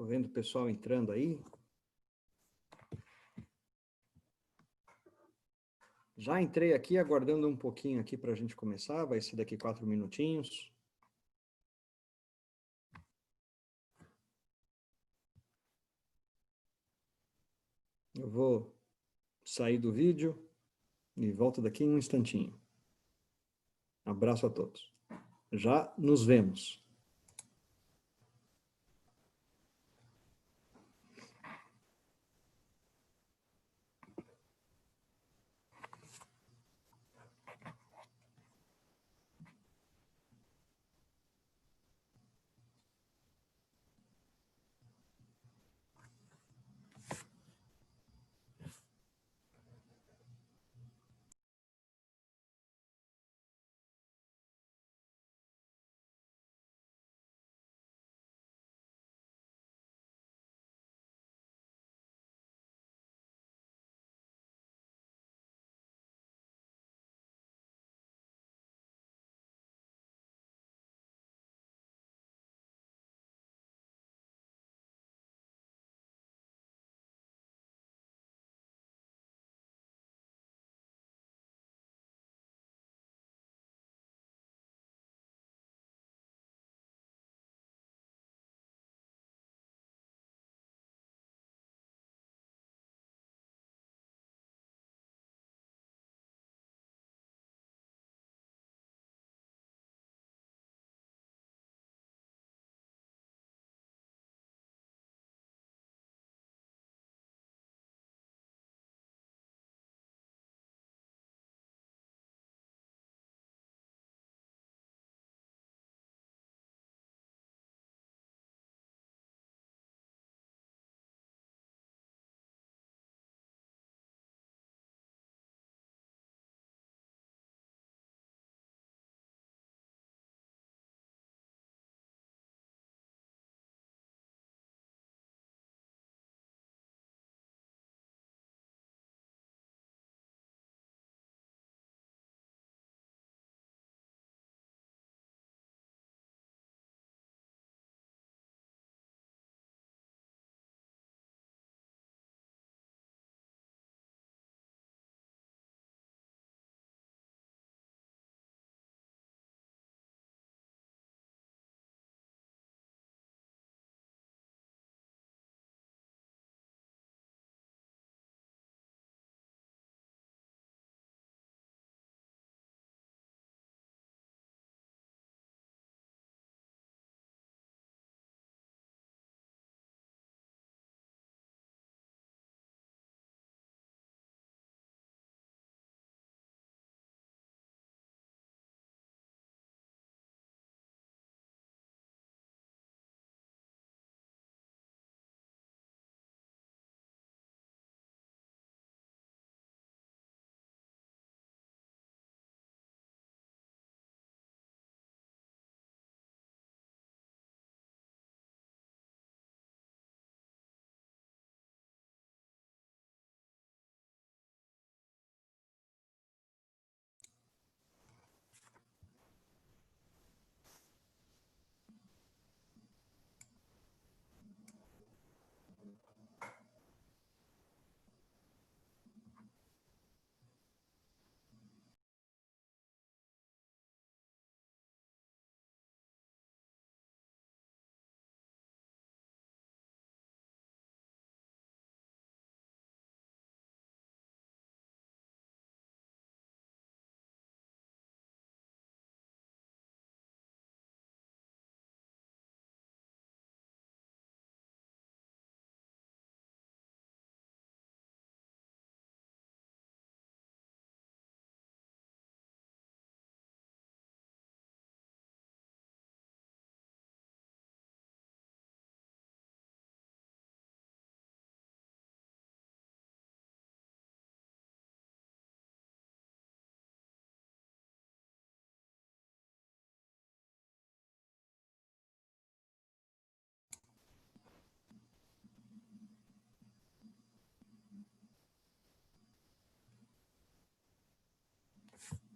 Estou vendo o pessoal entrando aí. Já entrei aqui, aguardando um pouquinho aqui para a gente começar. Vai ser daqui 4 minutinhos. Eu vou sair do vídeo e volto daqui em um instantinho. Abraço a todos. Já nos vemos.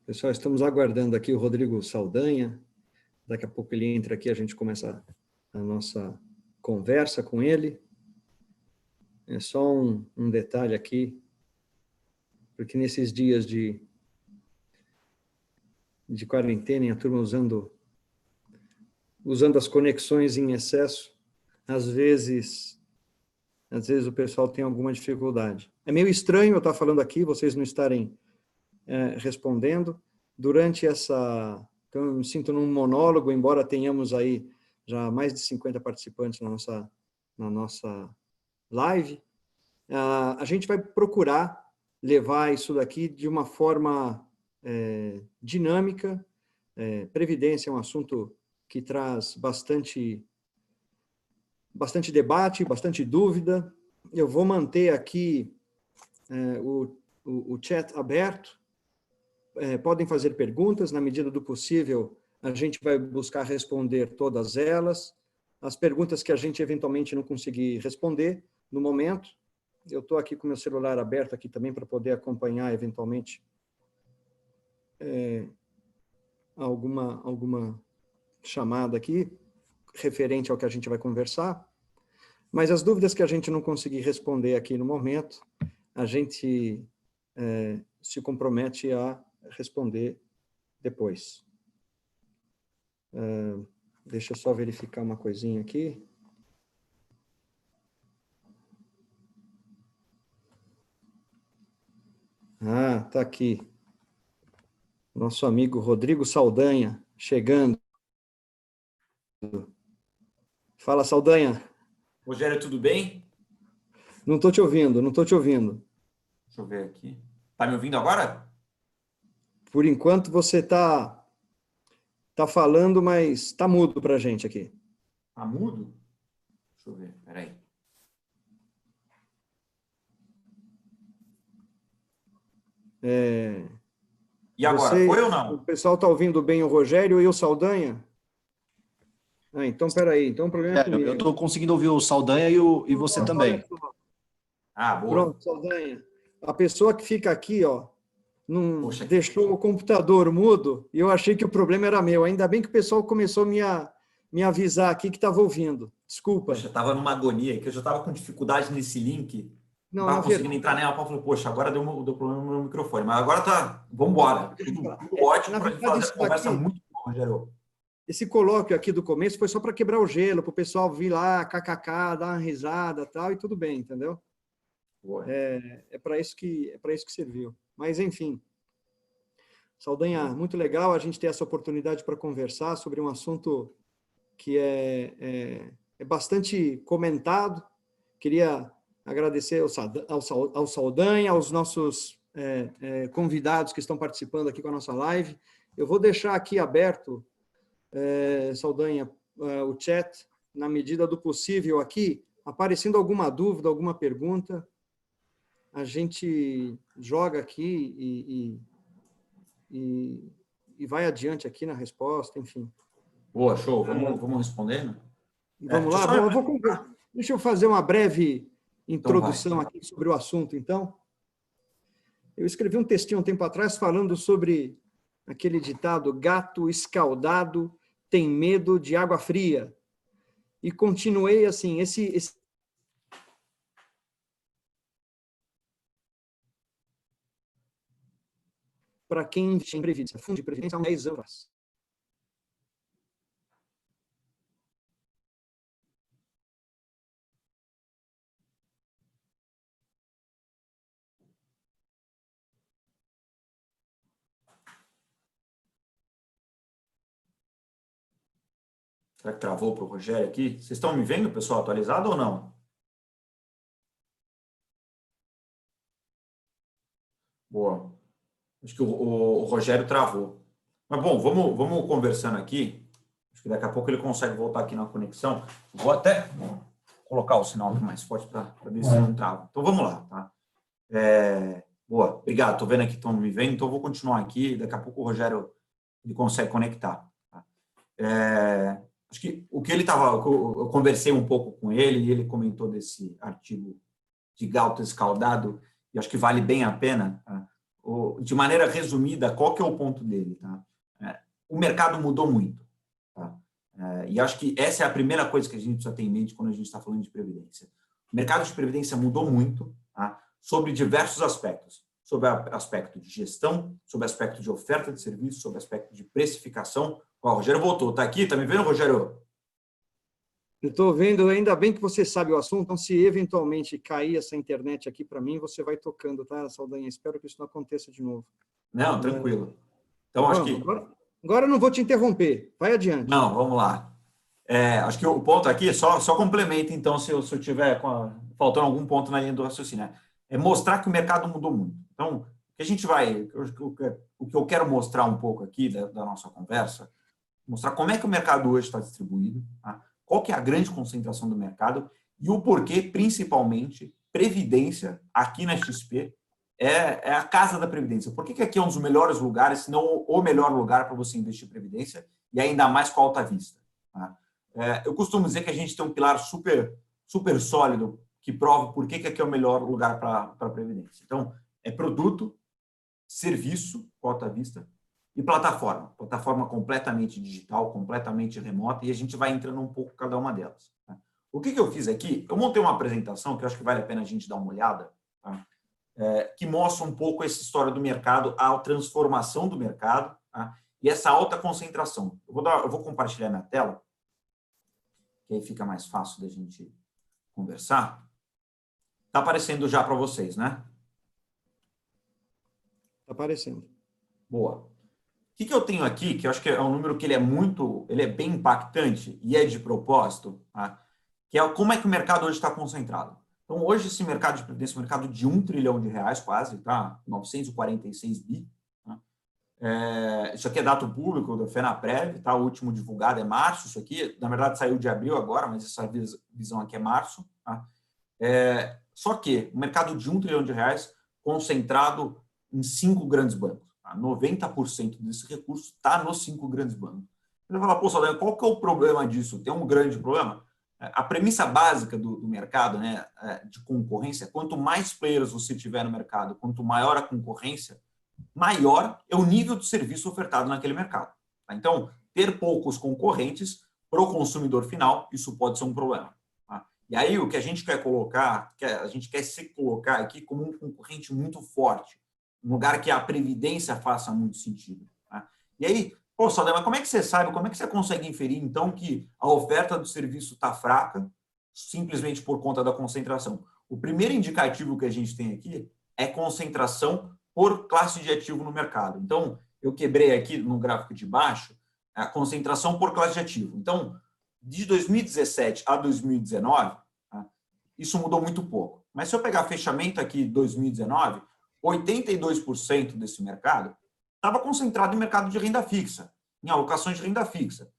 Pessoal, estamos aguardando aqui o Rodrigo Saldanha. Daqui a pouco ele entra aqui, a gente começa a nossa conversa com ele. É só um detalhe aqui, porque nesses dias de quarentena, a turma usando as conexões em excesso, às vezes o pessoal tem alguma dificuldade. É meio estranho eu estar falando aqui, vocês não estarem respondendo. Durante essa... Então, eu me sinto num monólogo, embora tenhamos aí já mais de 50 participantes na nossa live. A gente vai procurar levar isso daqui de uma forma dinâmica. Previdência é um assunto que traz bastante debate, bastante dúvida. Eu vou manter aqui o chat aberto. Podem fazer perguntas, na medida do possível, a gente vai buscar responder todas elas. As perguntas que a gente eventualmente não conseguir responder no momento, eu estou aqui com meu celular aberto aqui também para poder acompanhar eventualmente alguma chamada aqui, referente ao que a gente vai conversar. Mas as dúvidas que a gente não conseguir responder aqui no momento, a gente se compromete a responder depois. Deixa eu só verificar uma coisinha aqui. Tá aqui. Nosso amigo Rodrigo Saldanha, chegando. Fala, Saldanha. Rogério, tudo bem? Não estou te ouvindo, não estou te ouvindo. Deixa eu ver aqui. Tá me ouvindo agora? Por enquanto você tá falando, mas está mudo para a gente aqui. Tá mudo? Deixa eu ver, peraí. E agora, foi ou não? O pessoal está ouvindo bem o Rogério e o Saldanha? Então, peraí. Então, o problema é comigo. Eu estou conseguindo ouvir o Saldanha e você também. Boa. Pronto, Saldanha. A pessoa que fica aqui, deixou o computador mudo e eu achei que o problema era meu. Ainda bem que o pessoal começou a me avisar aqui que estava ouvindo. Desculpa. Poxa, eu estava numa agonia, que eu já estava com dificuldade nesse link. Não estava conseguindo entrar nela. Eu falei, poxa, agora deu problema no meu microfone. Mas agora tá, vamos embora. Tudo ótimo para fazer a conversa muito boa, Rogério. Esse colóquio aqui do começo foi só para quebrar o gelo, para o pessoal vir lá, kkk, dar uma risada tal, e tudo bem, entendeu? É para isso que serviu. Mas, enfim. Saldanha, muito legal a gente ter essa oportunidade para conversar sobre um assunto que é bastante comentado. Queria agradecer ao Saldanha, aos nossos convidados que estão participando aqui com a nossa live. Eu vou deixar aqui aberto, Saldanha, o chat, na medida do possível aqui, aparecendo alguma dúvida, alguma pergunta, a gente joga aqui e vai adiante aqui na resposta, enfim. Boa, show. Vamos respondendo? Vamos lá? Deixa eu fazer uma breve introdução aqui sobre o assunto, então. Eu escrevi um textinho um tempo atrás falando sobre aquele ditado, gato escaldado tem medo de água fria. E continuei assim, para quem investe em previdência, fundo de previdência há 10 anos. Será que travou para o Rogério aqui? Vocês estão me vendo, pessoal, atualizado ou não? Boa. Acho que o Rogério travou. Mas, bom, vamos conversando aqui. Acho que daqui a pouco ele consegue voltar aqui na conexão. Vou até colocar o sinal aqui mais forte para ver se não trava. Então, vamos lá. Tá? Boa, obrigado. Estou vendo aqui que estão me vendo, então vou continuar aqui. Daqui a pouco o Rogério ele consegue conectar. Tá? Acho que o que ele estava... Eu conversei um pouco com ele e ele comentou desse artigo de gato escaldado e acho que vale bem a pena. Tá? De maneira resumida, qual que é o ponto dele? Tá? O mercado mudou muito. Tá? E acho que essa é a primeira coisa que a gente precisa ter em mente quando a gente está falando de previdência. O mercado de previdência mudou muito, tá? Sobre diversos aspectos. Sobre o aspecto de gestão, sobre o aspecto de oferta de serviço, sobre o aspecto de precificação. Ó, o Rogério voltou. Está aqui? Está me vendo, Rogério? Eu estou vendo, ainda bem que você sabe o assunto, então se eventualmente cair essa internet aqui para mim, você vai tocando, tá, Saldanha? Espero que isso não aconteça de novo. Não, tranquilo. Então, acho que... Agora eu não vou te interromper, vai adiante. Não, vamos lá. Acho que o ponto aqui, só complementa, então, se eu tiver faltando algum ponto na linha do raciocínio, é mostrar que o mercado mudou muito. Então, o que a gente vai... O que eu quero mostrar um pouco aqui da nossa conversa, mostrar como é que o mercado hoje está distribuído, tá? Qual que é a grande concentração do mercado e o porquê, principalmente, previdência aqui na XP é a casa da previdência. Por que aqui é um dos melhores lugares, se não o melhor lugar para você investir em previdência e ainda mais com alta vista? Tá? Eu costumo dizer que a gente tem um pilar super sólido que prova por que aqui é o melhor lugar para a previdência. Então, é produto, serviço, com alta vista, e plataforma completamente digital, completamente remota, e a gente vai entrando um pouco em cada uma delas. Tá? O que eu fiz aqui? Eu montei uma apresentação que eu acho que vale a pena a gente dar uma olhada, tá? Que mostra um pouco essa história do mercado, a transformação do mercado, tá? E essa alta concentração. Eu vou compartilhar minha tela, que aí fica mais fácil da gente conversar. Está aparecendo já para vocês, né? Está aparecendo. Boa. O que eu tenho aqui, que eu acho que é um número que ele é bem impactante e é de propósito, tá? Que é como é que o mercado hoje está concentrado. Então, hoje esse mercado de previdência é um mercado de R$1 trilhão quase, tá? 946 bi. Tá? Isso aqui é dado público da FENAPREV, tá? O último divulgado é março, isso aqui, na verdade saiu de abril agora, mas essa visão aqui é março. Tá? Só que o mercado de R$1 trilhão concentrado em 5 grandes bancos. 90% desse recurso está nos 5 grandes bancos. Você vai falar, pô, Saldanha, qual que é o problema disso? Tem um grande problema? A premissa básica do mercado, né, de concorrência, quanto mais players você tiver no mercado, quanto maior a concorrência, maior é o nível de serviço ofertado naquele mercado. Tá? Então, ter poucos concorrentes para o consumidor final, isso pode ser um problema. Tá? E aí, o que a gente quer colocar, a gente quer se colocar aqui como um concorrente muito forte, um lugar que a previdência faça muito sentido. Tá? E aí, pô, Saldanha, mas como é que você sabe, como é que você consegue inferir, então, que a oferta do serviço está fraca, simplesmente por conta da concentração? O primeiro indicativo que a gente tem aqui é concentração por classe de ativo no mercado. Então, eu quebrei aqui no gráfico de baixo a concentração por classe de ativo. Então, de 2017 a 2019, tá? Isso mudou muito pouco. Mas se eu pegar fechamento aqui de 2019, 82% desse mercado estava concentrado em mercado de renda fixa, em alocações de renda fixa.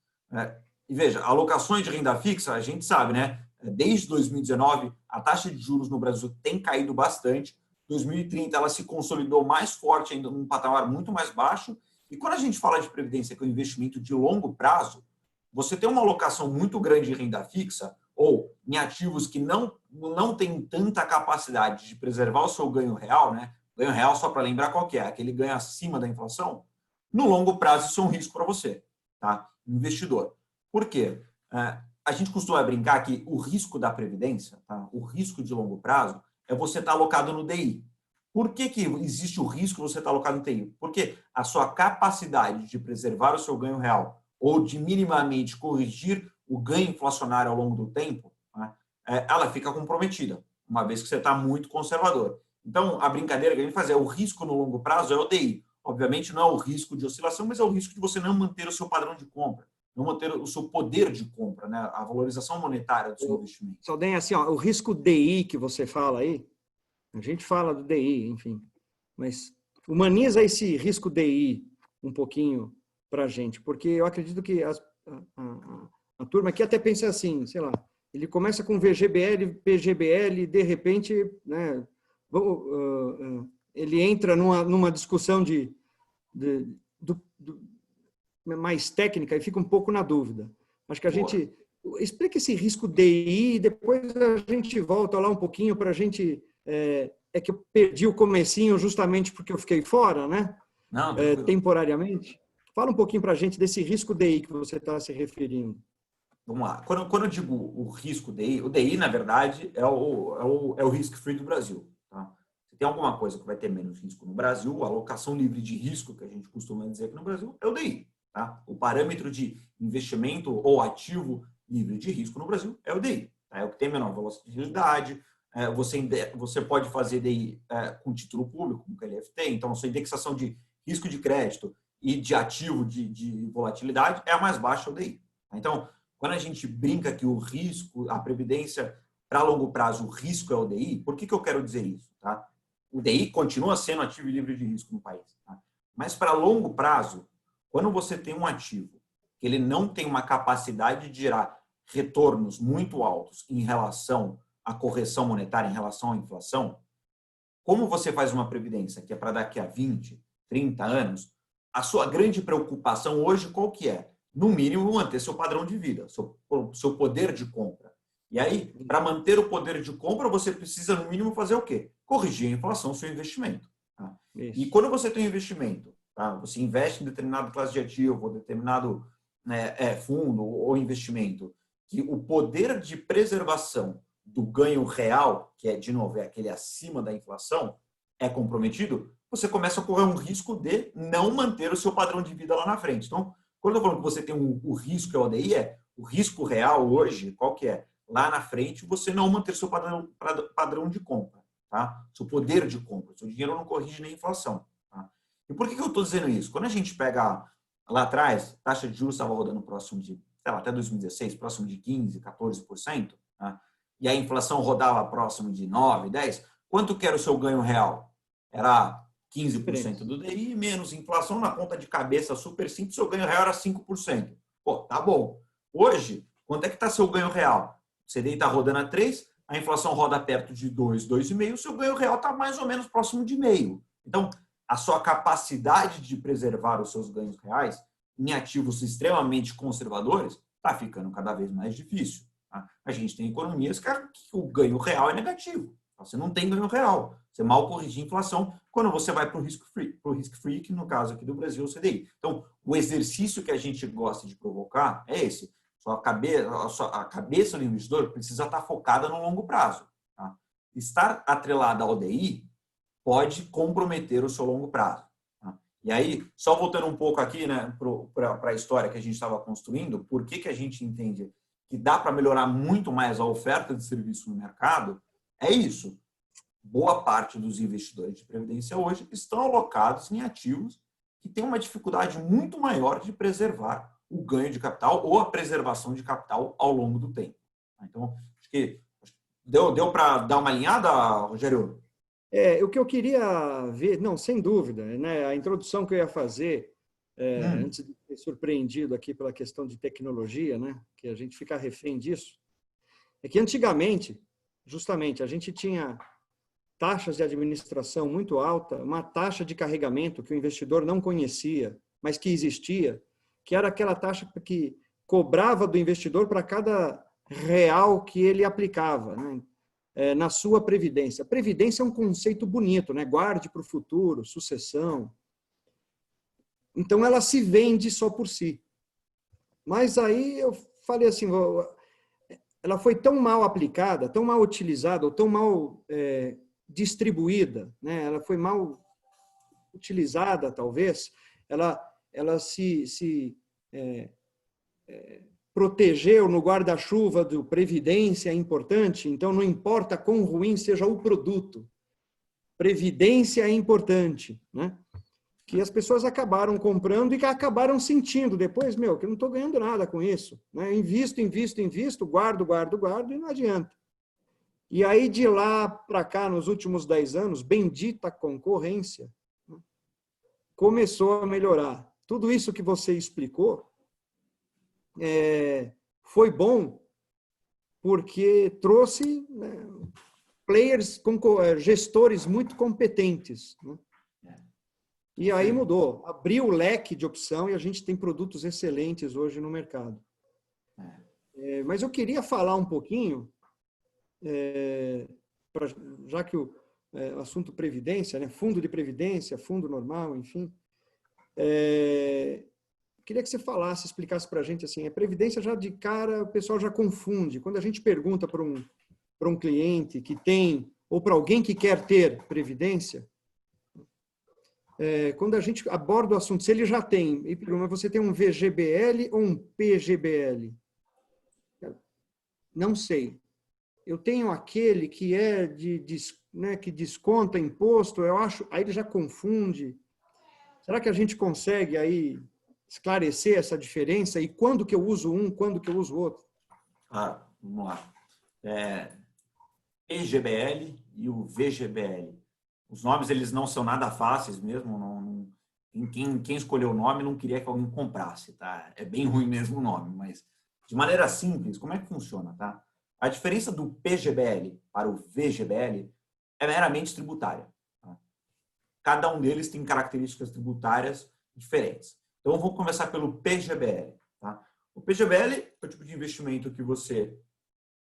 E veja, alocações de renda fixa, a gente sabe, né? Desde 2019, a taxa de juros no Brasil tem caído bastante. 2030, ela se consolidou mais forte, ainda num patamar muito mais baixo. E quando a gente fala de previdência, que é um investimento de longo prazo, você tem uma alocação muito grande em renda fixa ou em ativos que não têm tanta capacidade de preservar o seu ganho real, né? Ganho real, só para lembrar qual que é, aquele ganho acima da inflação, no longo prazo isso é um risco para você, tá? Investidor. Por quê? A gente costuma brincar que o risco da previdência, tá? O risco de longo prazo, é você estar alocado no DI. Por que existe o risco de você estar alocado no DI? Porque a sua capacidade de preservar o seu ganho real ou de minimamente corrigir o ganho inflacionário ao longo do tempo, né? Ela fica comprometida, uma vez que você está muito conservador. Então, a brincadeira que a gente faz é o risco no longo prazo é o DI. Obviamente, não é o risco de oscilação, mas é o risco de você não manter o seu padrão de compra, não manter o seu poder de compra, né? A valorização monetária do seu investimento. Saldanha, assim, ó, o risco DI que você fala aí, a gente fala do DI, enfim, mas humaniza esse risco DI um pouquinho para a gente, porque eu acredito que a turma aqui até pensa assim, sei lá, ele começa com VGBL, PGBL, de repente, né, ele entra numa discussão mais técnica e fica um pouco na dúvida. Acho que a gente explica esse risco DI, depois a gente volta lá um pouquinho para a gente... É que eu perdi o comecinho justamente porque eu fiquei fora, né? Não, temporariamente. Fala um pouquinho para a gente desse risco DI que você está se referindo. Vamos lá. Quando eu digo o risco DI, o DI, na verdade, é o risk-free do Brasil. Tá? Se tem alguma coisa que vai ter menos risco no Brasil, a alocação livre de risco, que a gente costuma dizer aqui no Brasil, é o DI. Tá? O parâmetro de investimento ou ativo livre de risco no Brasil é o DI. Tá? É o que tem menor volatilidade. Você pode fazer DI com título público, como o LFT, então a sua indexação de risco de crédito e de ativo de volatilidade é a mais baixa, o DI. Então, quando a gente brinca que o risco, a previdência para longo prazo, o risco é o DI, por que eu quero dizer isso? Tá? O DI continua sendo ativo e livre de risco no país. Tá? Mas para longo prazo, quando você tem um ativo que ele não tem uma capacidade de gerar retornos muito altos em relação à correção monetária, em relação à inflação, como você faz uma previdência que é para daqui a 20, 30 anos, a sua grande preocupação hoje qual que é? No mínimo, manter seu padrão de vida, seu poder de compra. E aí, para manter o poder de compra, você precisa, no mínimo, fazer o quê? Corrigir a inflação do seu investimento. Tá? E quando você tem um investimento, tá? Você investe em determinada classe de ativo, ou determinado fundo ou investimento, que o poder de preservação do ganho real, que é, de novo, aquele acima da inflação, é comprometido, você começa a correr um risco de não manter o seu padrão de vida lá na frente. Então, quando eu estou falando que você tem o risco que é o ODI, o risco real hoje, qual que é? Lá na frente, você não manter seu padrão de compra, tá? Seu poder de compra, seu dinheiro não corrige nem a inflação. Tá? E por que eu estou dizendo isso? Quando a gente pega lá atrás, a taxa de juros estava rodando próximo de, sei lá, até 2016, próximo de 15%, 14%, tá? E a inflação rodava próximo de 9%, 10%, quanto que era o seu ganho real? Era 15% do DI, menos inflação na conta de cabeça super simples, seu ganho real era 5%. Pô, tá bom. Hoje, quanto é que está seu ganho real? O CDI está rodando a 3%, a inflação roda perto de 2%, 2,5%, seu ganho real está mais ou menos próximo de 0,5%. Então, a sua capacidade de preservar os seus ganhos reais em ativos extremamente conservadores está ficando cada vez mais difícil. Tá? A gente tem economias que o ganho real é negativo. Você não tem ganho real. Você mal corrige a inflação quando você vai para o risk free, que no caso aqui do Brasil é o CDI. Então, o exercício que a gente gosta de provocar é esse. A cabeça do investidor precisa estar focada no longo prazo. Tá? Estar atrelada ao DI pode comprometer o seu longo prazo. Tá? E aí, só voltando um pouco aqui, né, para a história que a gente estava construindo, por que a gente entende que dá para melhorar muito mais a oferta de serviço no mercado, é isso. Boa parte dos investidores de previdência hoje estão alocados em ativos que têm uma dificuldade muito maior de preservar o ganho de capital ou a preservação de capital ao longo do tempo. Então, acho que deu para dar uma alinhada, Rogério? O que eu queria ver, não, sem dúvida, né? A introdução que eu ia fazer, antes de ser surpreendido aqui pela questão de tecnologia, né? Que a gente fica refém disso, é que antigamente, justamente, a gente tinha taxas de administração muito alta, uma taxa de carregamento que o investidor não conhecia, mas que existia, que era aquela taxa que cobrava do investidor para cada real que ele aplicava, né? Na sua previdência. Previdência é um conceito bonito, né? Guarde para o futuro, sucessão. Então, ela se vende só por si. Mas aí eu falei assim, ela foi tão mal aplicada, tão mal utilizada, ou tão mal distribuída, né? Ela foi mal utilizada, talvez, ela se protegeu no guarda-chuva do previdência é importante, então não importa quão ruim seja o produto, previdência é importante, né? Que as pessoas acabaram comprando e que acabaram sentindo depois, que eu não estou ganhando nada com isso, né? Invisto, guardo e não adianta. E aí, de lá para cá, nos últimos 10 anos, bendita concorrência, né? Começou a melhorar. Tudo isso que você explicou foi bom porque trouxe, né, players, gestores muito competentes, né? E aí mudou, abriu o leque de opção e a gente tem produtos excelentes hoje no mercado. Mas eu queria falar um pouquinho, já que o assunto previdência, né, fundo de previdência, fundo normal, enfim, queria que você falasse, explicasse para a gente assim, a previdência já de cara o pessoal já confunde. Quando a gente pergunta para um cliente que tem, ou para alguém que quer ter previdência, quando a gente aborda o assunto, se ele já tem, e pergunta, você tem um VGBL ou um PGBL? Não sei. Eu tenho aquele que é que desconta imposto, eu acho, aí ele já confunde. Será que a gente consegue aí esclarecer essa diferença e quando que eu uso um, quando que eu uso o outro? Claro, vamos lá. PGBL e o VGBL. Os nomes eles não são nada fáceis mesmo. Quem escolheu o nome não queria que alguém comprasse, tá? É bem ruim mesmo o nome, mas de maneira simples, como é que funciona, tá? A diferença do PGBL para o VGBL é meramente tributária. Tá? Cada um deles tem características tributárias diferentes. Então, eu vou começar pelo PGBL. Tá? O PGBL é o tipo de investimento que você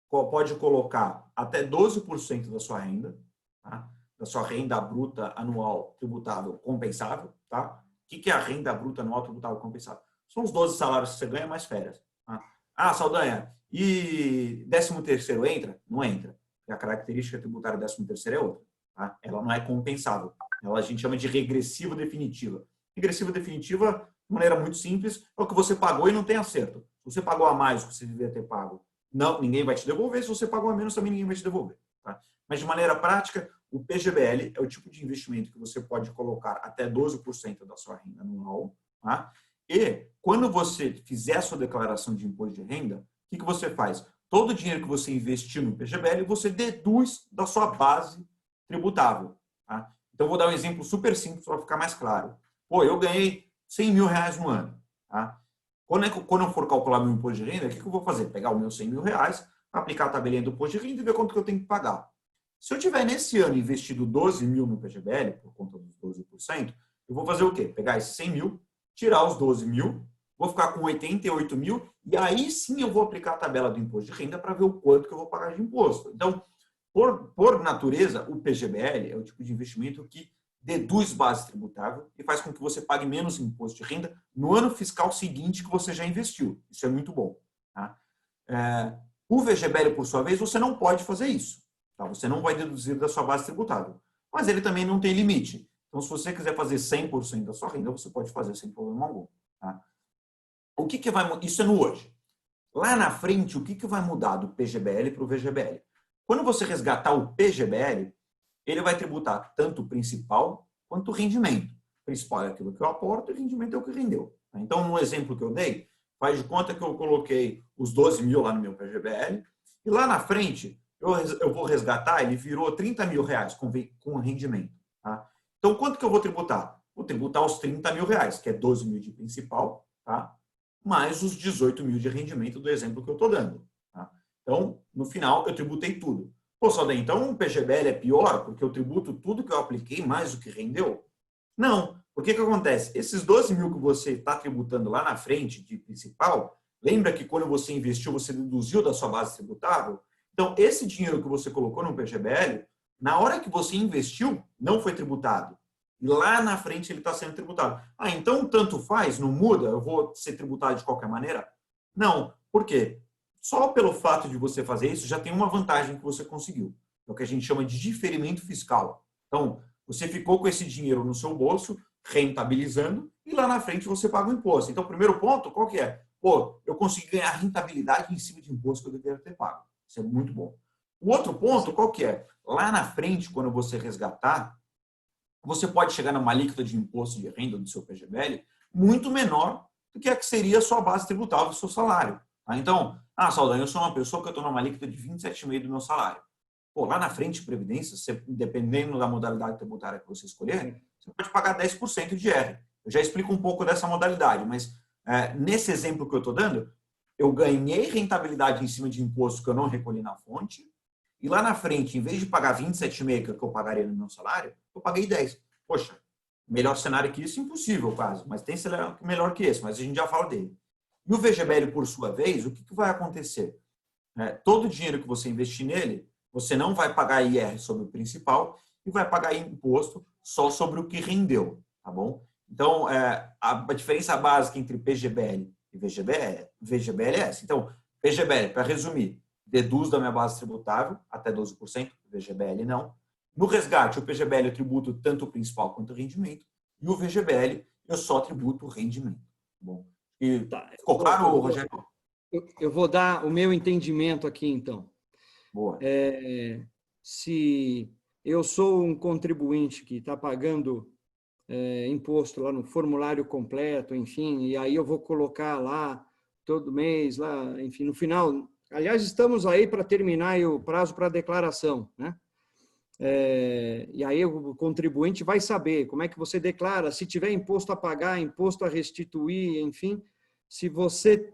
pode colocar até 12% da sua renda, tá? Da sua renda bruta anual tributável compensável. Tá? O que é a renda bruta anual tributável compensável? São os 12 salários que você ganha mais férias. Tá? Ah, Saldanha, e 13º entra? Não entra. A característica tributária do 13º é outra. Tá? Ela não é compensável. Ela a gente chama de regressiva definitiva. Regressiva definitiva, de maneira muito simples, é o que você pagou e não tem acerto. Se você pagou a mais do que você devia ter pago, não, ninguém vai te devolver. Se você pagou a menos, também ninguém vai te devolver. Tá? Mas, de maneira prática, o PGBL é o tipo de investimento que você pode colocar até 12% da sua renda anual. Tá? E, quando você fizer a sua declaração de imposto de renda, o que você faz? Todo o dinheiro que você investiu no PGBL, você deduz da sua base tributável. Tá? Então, vou dar um exemplo super simples para ficar mais claro. Pô, eu ganhei 100 mil reais no ano. Tá? Quando eu for calcular meu imposto de renda, o que eu vou fazer? Pegar os meus 100 mil reais, aplicar a tabelinha do imposto de renda e ver quanto que eu tenho que pagar. Se eu tiver nesse ano investido 12 mil no PGBL, por conta dos 12%, eu vou fazer o quê? Pegar esses 100 mil, tirar os 12 mil, vou ficar com 88 mil e aí sim eu vou aplicar a tabela do imposto de renda para ver o quanto que eu vou pagar de imposto. Então, por natureza, o PGBL é o tipo de investimento que deduz base tributável e faz com que você pague menos imposto de renda no ano fiscal seguinte que você já investiu. Isso é muito bom. Tá? O VGBL, por sua vez, você não pode fazer isso. Tá? Você não vai deduzir da sua base tributável. Mas ele também não tem limite. Então, se você quiser fazer 100% da sua renda, você pode fazer sem problema algum. Tá? O que vai mudar? Isso é no hoje. Lá na frente, o que vai mudar do PGBL para o VGBL? Quando você resgatar o PGBL, ele vai tributar tanto o principal quanto o rendimento. O principal é aquilo que eu aporto e o rendimento é o que rendeu. Então, no exemplo que eu dei, faz de conta que eu coloquei os 12 mil lá no meu PGBL e lá na frente eu vou resgatar, ele virou 30 mil reais com rendimento. Tá? Então, quanto que eu vou tributar? Vou tributar os 30 mil reais, que é 12 mil de principal, tá? Mais os 18 mil de rendimento do exemplo que eu estou dando. Tá? Então, no final, eu tributei tudo. Pô, Saldanha, então o PGBL é pior porque eu tributo tudo que eu apliquei mais o que rendeu? Não. Por que acontece? Esses 12 mil que você está tributando lá na frente de principal, lembra que quando você investiu, você deduziu da sua base tributável? Então, esse dinheiro que você colocou no PGBL, na hora que você investiu, não foi tributado. E lá na frente ele está sendo tributado. Ah, então tanto faz, não muda, eu vou ser tributado de qualquer maneira? Não. Por quê? Só pelo fato de você fazer isso, já tem uma vantagem que você conseguiu. É o que a gente chama de diferimento fiscal. Então, você ficou com esse dinheiro no seu bolso, rentabilizando, e lá na frente você paga o imposto. Então, o primeiro ponto, qual que é? Pô, eu consegui ganhar rentabilidade em cima de imposto que eu deveria ter pago. Isso é muito bom. O outro ponto, qual que é? Lá na frente, quando você resgatar, você pode chegar numa alíquota de imposto de renda do seu PGBL muito menor do que a que seria a sua base tributável do seu salário. Tá? Então, Saldanha, eu sou uma pessoa que eu estou numa alíquota de 27,5% do meu salário. Pô, lá na frente, Previdência, dependendo da modalidade tributária que você escolher, você pode pagar 10% de IR. Eu já explico um pouco dessa modalidade, mas nesse exemplo que eu estou dando, eu ganhei rentabilidade em cima de imposto que eu não recolhi na fonte, e lá na frente, em vez de pagar 27,5% que eu pagaria no meu salário, eu paguei 10%. Poxa, melhor cenário que isso, impossível quase, mas tem cenário melhor que esse, mas a gente já fala dele. E o VGBL, por sua vez, o que vai acontecer? Todo o dinheiro que você investir nele, você não vai pagar IR sobre o principal e vai pagar imposto só sobre o que rendeu, tá bom? Então, a diferença básica entre PGBL e VGBL é essa. Então, PGBL, para resumir, deduz da minha base tributável até 12%, VGBL não. No resgate, o PGBL eu tributo tanto o principal quanto o rendimento, e o VGBL eu só tributo o rendimento. Bom, ficou claro, Rogério? Eu vou dar o meu entendimento aqui, então. Boa. Se eu sou um contribuinte que está pagando imposto lá no formulário completo, enfim, e aí eu vou colocar lá todo mês, lá, enfim, no final. Aliás, estamos aí para terminar o prazo para declaração, né? E aí o contribuinte vai saber como é que você declara, se tiver imposto a pagar, imposto a restituir, enfim, se você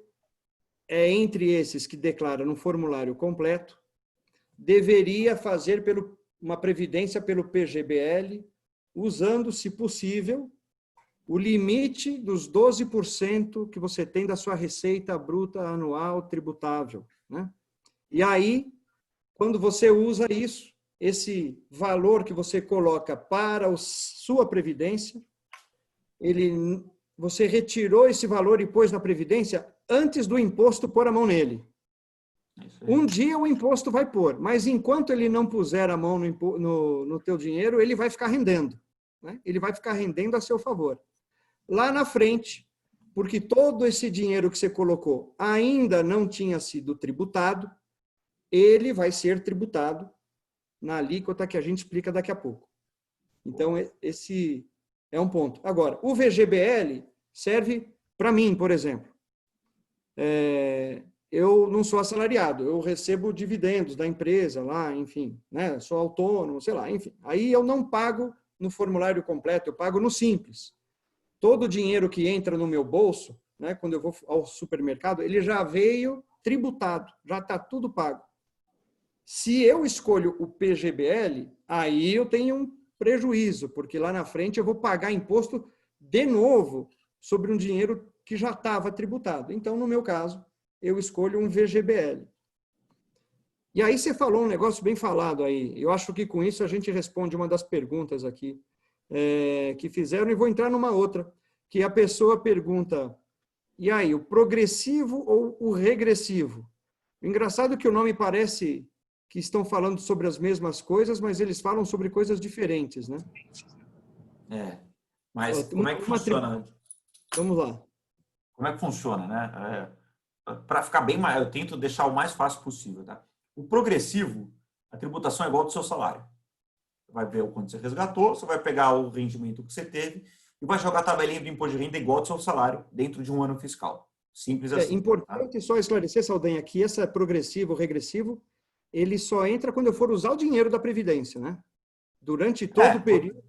é entre esses que declara no formulário completo, deveria fazer uma previdência pelo PGBL, usando, se possível, o limite dos 12% que você tem da sua receita bruta anual tributável, né? E aí, quando você usa isso, esse valor que você coloca para a sua previdência, você retirou esse valor e pôs na previdência antes do imposto pôr a mão nele. Um dia o imposto vai pôr, mas enquanto ele não puser a mão no teu dinheiro, ele vai ficar rendendo, né? Ele vai ficar rendendo a seu favor. Lá na frente, porque todo esse dinheiro que você colocou ainda não tinha sido tributado, ele vai ser tributado na alíquota que a gente explica daqui a pouco. Então, esse é um ponto. Agora, o VGBL serve para mim, por exemplo. Eu não sou assalariado, eu recebo dividendos da empresa lá, enfim, né? Sou autônomo, sei lá, enfim. Aí eu não pago no formulário completo, eu pago no Simples. Todo o dinheiro que entra no meu bolso, né, quando eu vou ao supermercado, ele já veio tributado, já está tudo pago. Se eu escolho o PGBL, aí eu tenho um prejuízo, porque lá na frente eu vou pagar imposto de novo sobre um dinheiro que já estava tributado. Então, no meu caso, eu escolho um VGBL. E aí você falou um negócio bem falado aí. Eu acho que com isso a gente responde uma das perguntas aqui que fizeram, e vou entrar numa outra, que a pessoa pergunta, e aí, o progressivo ou o regressivo? Engraçado que o nome parece que estão falando sobre as mesmas coisas, mas eles falam sobre coisas diferentes, né? Mas como é que funciona? Vamos lá. Como é que funciona, né? Para ficar bem mais, eu tento deixar o mais fácil possível, tá? O progressivo, a tributação é igual do seu salário. Você vai ver o quanto você resgatou, você vai pegar o rendimento que você teve e vai jogar a tabelinha do imposto de renda igual do seu salário dentro de um ano fiscal. Simples assim. É importante só esclarecer, Saldanha, que essa progressivo, regressivo, ele só entra quando eu for usar o dinheiro da Previdência, né? Durante todo o período.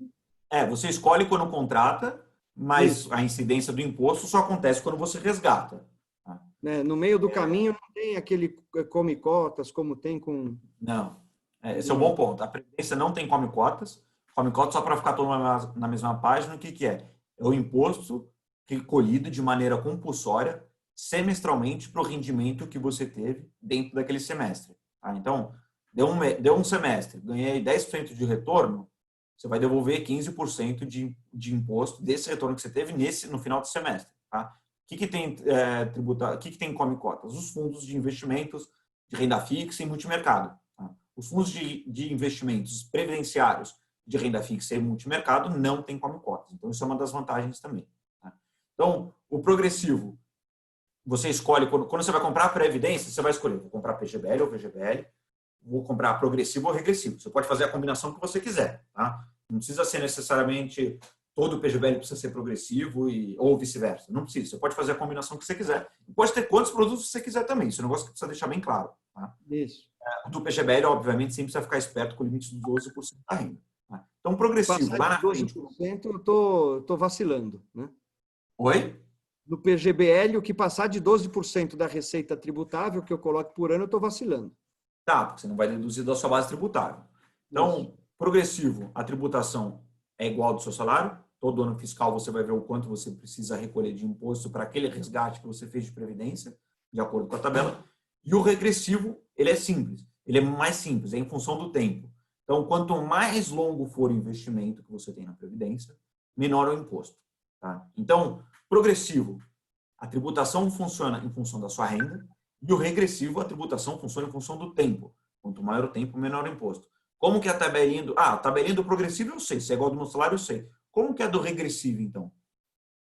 Você escolhe quando contrata, mas isso. A incidência do imposto só acontece quando você resgata. No meio do caminho não tem aquele come cotas como tem com... Não. Esse é um bom ponto. A Previdência não tem come cotas. Come cotas, só para ficar todo mundo na mesma página, o que é? É o imposto recolhido de maneira compulsória semestralmente para o rendimento que você teve dentro daquele semestre. Tá? Então, deu um semestre, ganhei 10% de retorno, você vai devolver 15% de imposto desse retorno que você teve no final do semestre. Tá? O que tem tributar? O que tem come cotas? Os fundos de investimentos de renda fixa e multimercado. Tá? Os fundos de investimentos previdenciários de renda fixa e multimercado não tem come cotas. Então, isso é uma das vantagens também. Tá? Então, o progressivo, você escolhe, quando você vai comprar a Previdência, você vai escolher, vou comprar PGBL ou VGBL, vou comprar progressivo ou regressivo. Você pode fazer a combinação que você quiser. Tá? Não precisa ser necessariamente todo o PGBL precisa ser progressivo ou vice-versa. Não precisa. Você pode fazer a combinação que você quiser. E pode ter quantos produtos você quiser também. Isso é um negócio que precisa deixar bem claro. Tá? Isso. O do PGBL, obviamente, sempre precisa ficar esperto com o limite dos 12% da renda. Tá? Então, progressivo, lá na frente... 12% eu tô vacilando. Né? Oi? No PGBL, o que passar de 12% da receita tributável que eu coloco por ano, eu estou vacilando. Tá, porque você não vai deduzir da sua base tributável. Então, progressivo, a tributação é igual ao do seu salário. Todo ano fiscal você vai ver o quanto você precisa recolher de imposto para aquele resgate que você fez de previdência, de acordo com a tabela. E o regressivo, ele é simples. Ele é mais simples, é em função do tempo. Então, quanto mais longo for o investimento que você tem na previdência, menor é o imposto. Tá? Então, progressivo, a tributação funciona em função da sua renda, e o regressivo, a tributação funciona em função do tempo. Quanto maior o tempo, menor o imposto. Como que é a tabelinha do... a tabelinha do progressivo eu sei, se é igual ao do meu salário eu sei. Como que é a do regressivo, então?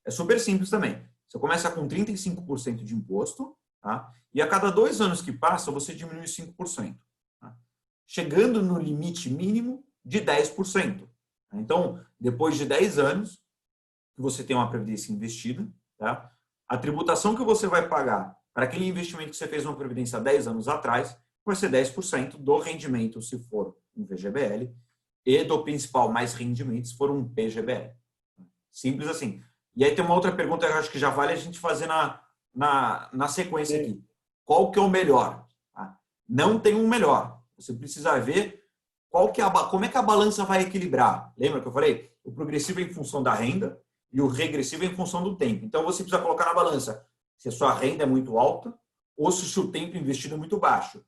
É super simples também. Você começa com 35% de imposto, tá? E a cada 2 anos que passa, você diminui 5%. Tá? Chegando no limite mínimo de 10%. Tá? Então, depois de 10 anos, que você tem uma previdência investida, tá? A tributação que você vai pagar para aquele investimento que você fez uma previdência há 10 anos atrás vai ser 10% do rendimento, se for um VGBL, e do principal mais rendimento, se for um PGBL. Simples assim. E aí tem uma outra pergunta que eu acho que já vale a gente fazer na sequência aqui. Qual que é o melhor? Tá? Não tem um melhor. Você precisa ver como é que a balança vai equilibrar. Lembra que eu falei? O progressivo é em função da renda e o regressivo é em função do tempo. Então, você precisa colocar na balança se a sua renda é muito alta ou se o seu tempo investido é muito baixo.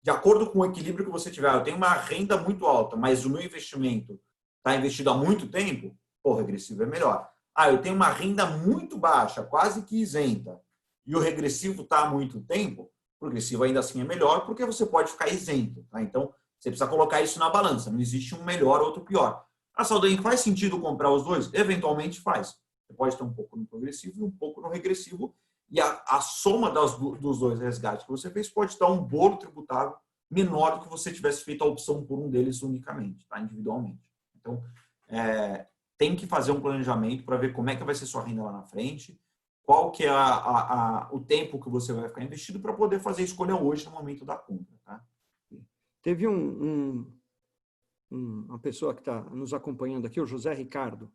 De acordo com o equilíbrio que você tiver, eu tenho uma renda muito alta, mas o meu investimento está investido há muito tempo, o regressivo é melhor. Eu tenho uma renda muito baixa, quase que isenta, e o regressivo está há muito tempo, o progressivo ainda assim é melhor, porque você pode ficar isento. Tá? Então, você precisa colocar isso na balança. Não existe um melhor ou outro pior. Saldanha, faz sentido comprar os dois? Eventualmente faz. Você pode ter um pouco no progressivo e um pouco no regressivo, e a soma dos dois resgates que você fez pode dar um bolo tributável menor do que você tivesse feito a opção por um deles unicamente, tá? Individualmente. Então, tem que fazer um planejamento para ver como é que vai ser sua renda lá na frente, qual que é o tempo que você vai ficar investido para poder fazer a escolha hoje no momento da compra. Tá? Teve uma pessoa que está nos acompanhando aqui, o José Ricardo,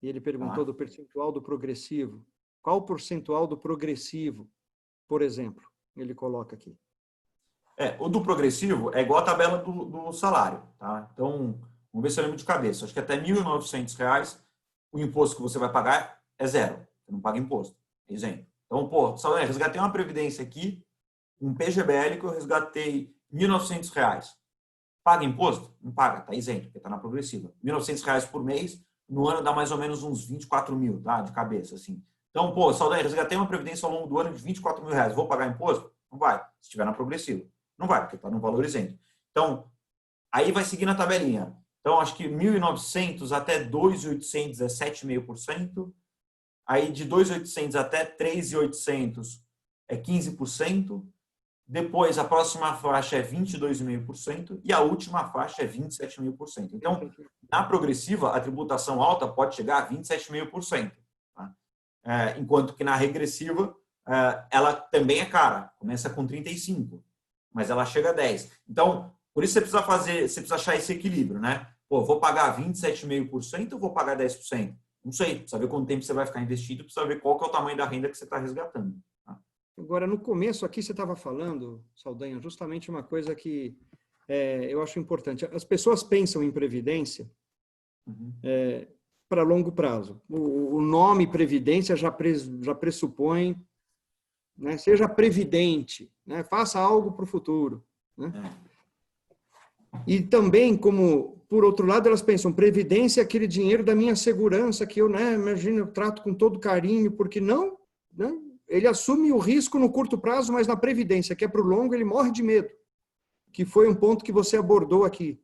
e ele perguntou do percentual do progressivo. Qual o percentual do progressivo, por exemplo? Ele coloca aqui. O do progressivo é igual a tabela do salário. Tá? Então, vamos ver se eu lembro de cabeça. Acho que até R$ 1.900 o imposto que você vai pagar é zero. Você não paga imposto. É isento. Então, Saldanha, resgatei uma previdência aqui, um PGBL que eu resgatei R$ 1.900. Paga imposto? Não paga, está isento, porque está na progressiva. R$ 1.900 por mês, no ano dá mais ou menos uns 24 mil, tá? De cabeça, assim. Então, Saldanha, resgatei uma previdência ao longo do ano de 24 mil reais. Vou pagar imposto? Não vai, se estiver na progressiva. Não vai, porque está no valor isento. Então, aí vai seguir na tabelinha. Então, acho que 1.900 até 2.800 é 7,5%. Aí, de 2.800 até 3.800 é 15%. Depois, a próxima faixa é 22,5% e a última faixa é 27,5%. Então, na progressiva, a tributação alta pode chegar a 27,5%. Tá? Enquanto que na regressiva, ela também é cara. Começa com 35%, mas ela chega a 10%. Então, por isso você precisa achar esse equilíbrio, né? Vou pagar 27,5% ou vou pagar 10%? Não sei, precisa ver quanto tempo você vai ficar investido, precisa ver qual que é o tamanho da renda que você está resgatando. Tá? Agora, no começo aqui você estava falando, Saldanha, justamente uma coisa que eu acho importante. As pessoas pensam em previdência para longo prazo. O nome previdência já pressupõe, né, seja previdente, né, faça algo para o futuro. Né? E também, como, por outro lado, elas pensam, previdência é aquele dinheiro da minha segurança que eu, imagino, eu trato com todo carinho, porque não, né? Ele assume o risco no curto prazo, mas na previdência, que é para o longo, ele morre de medo, que foi um ponto que você abordou aqui.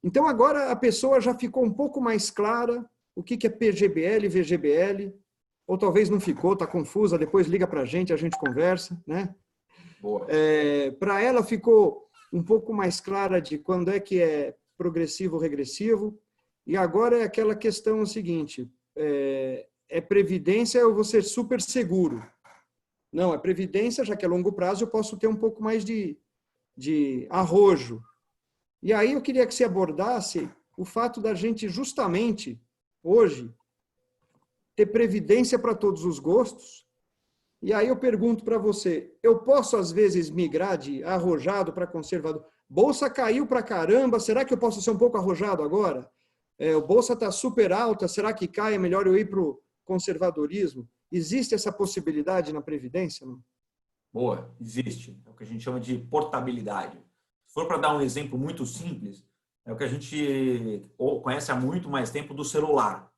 Então, agora a pessoa já ficou um pouco mais clara o que é PGBL, VGBL, ou talvez não ficou, está confusa, depois liga para a gente conversa, né? Boa. Para ela ficou um pouco mais clara de quando é que é progressivo ou regressivo, e agora é aquela questão seguinte, previdência ou eu vou ser super seguro? Não, é previdência, já que é longo prazo, eu posso ter um pouco mais de arrojo. E aí eu queria que você abordasse o fato da gente, justamente, hoje, ter previdência para todos os gostos. E aí eu pergunto para você, eu posso, às vezes, migrar de arrojado para conservador? Bolsa caiu para caramba, será que eu posso ser um pouco arrojado agora? O bolsa está super alta, será que cai? É melhor eu ir para o conservadorismo? Existe essa possibilidade na Previdência? Não? Boa, existe. É o que a gente chama de portabilidade. Se for para dar um exemplo muito simples, é o que a gente conhece há muito mais tempo do celular.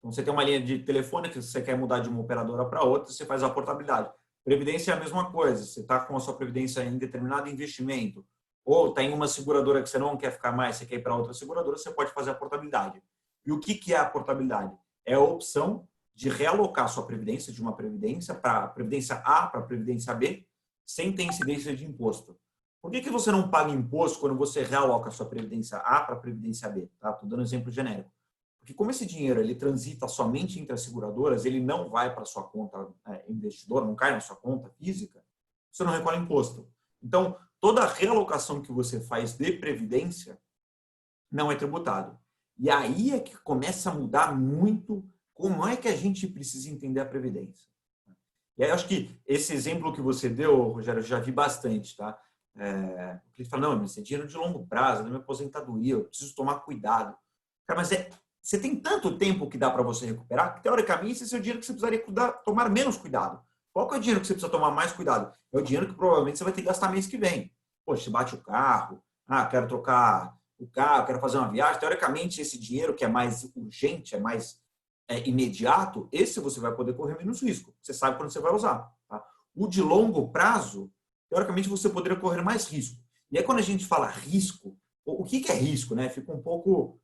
Então, você tem uma linha de telefone que você quer mudar de uma operadora para outra, você faz a portabilidade. Previdência é a mesma coisa. Você está com a sua previdência em determinado investimento, ou está em uma seguradora que você não quer ficar mais, você quer ir para outra seguradora, você pode fazer a portabilidade. E o que é a portabilidade? É a opção de realocar sua previdência de uma previdência para a previdência A para a previdência B, sem ter incidência de imposto. Por que você não paga imposto quando você realoca a sua previdência A para a previdência B? Estou dando um exemplo genérico. Porque como esse dinheiro ele transita somente entre as seguradoras, ele não vai para a sua conta investidor, não cai na sua conta física, você não recolhe imposto. Então, toda a realocação que você faz de previdência não é tributado. E aí é que começa a mudar muito como é que a gente precisa entender a previdência. E aí eu acho que esse exemplo que você deu, Rogério, eu já vi bastante, tá? Ele fala, não, mas é dinheiro de longo prazo, é minha aposentadoria, eu preciso tomar cuidado. Cara, mas você tem tanto tempo que dá para você recuperar, que teoricamente esse é o dinheiro que você precisaria tomar menos cuidado. Qual que é o dinheiro que você precisa tomar mais cuidado? É o dinheiro que provavelmente você vai ter que gastar mês que vem. Poxa, você bate o carro, quero trocar o carro, quero fazer uma viagem. Teoricamente, esse dinheiro que é mais urgente, é mais imediato, esse você vai poder correr menos risco. Você sabe quando você vai usar. Tá? O de longo prazo, teoricamente, você poderia correr mais risco. E aí, quando a gente fala risco, o que é risco? Né? Fica um pouco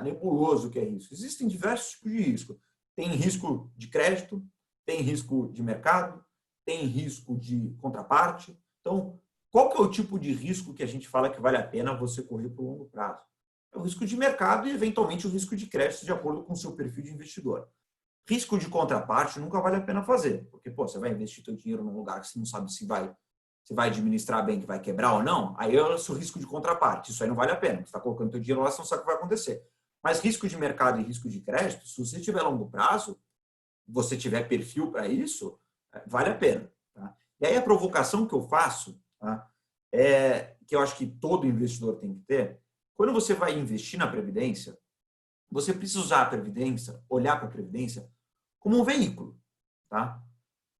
nebuloso o que é risco. Existem diversos tipos de risco. Tem risco de crédito, tem risco de mercado, tem risco de contraparte. Então, qual que é o tipo de risco que a gente fala que vale a pena você correr por longo prazo? É o risco de mercado e, eventualmente, o risco de crédito de acordo com o seu perfil de investidor. Risco de contraparte nunca vale a pena fazer, porque você vai investir seu dinheiro num lugar que você não sabe se vai administrar bem, que vai quebrar ou não, aí é o seu risco de contraparte. Isso aí não vale a pena. Você está colocando seu dinheiro lá, você não sabe o que vai acontecer. Mas risco de mercado e risco de crédito, se você tiver longo prazo, você tiver perfil para isso, vale a pena. Tá? E aí a provocação que eu faço, tá, que eu acho que todo investidor tem que ter, quando você vai investir na Previdência, você precisa usar a Previdência, olhar para a Previdência como um veículo. Tá?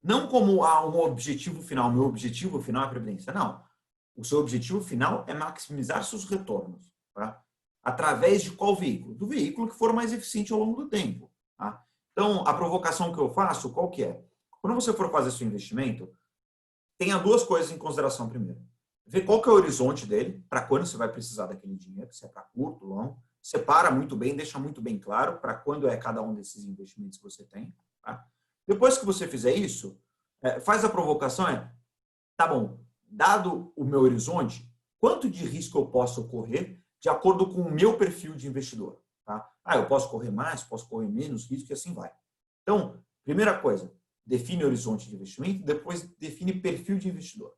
Não como um objetivo final. Meu objetivo final é a Previdência. Não. O seu objetivo final é maximizar seus retornos. Tá? Através de qual veículo? Do veículo que for mais eficiente ao longo do tempo. Tá? Então, a provocação que eu faço, qual que é? Quando você for fazer seu investimento, tenha duas coisas em consideração primeiro. Ver qual que é o horizonte dele, para quando você vai precisar daquele dinheiro, se é para curto, longo. Separa muito bem, deixa muito bem claro para quando é cada um desses investimentos que você tem. Tá? Depois que você fizer isso, faz a provocação, tá bom, dado o meu horizonte, quanto de risco eu posso correr de acordo com o meu perfil de investidor? Tá? Eu posso correr mais, posso correr menos risco e assim vai. Então, primeira coisa, define horizonte de investimento, depois define perfil de investidor.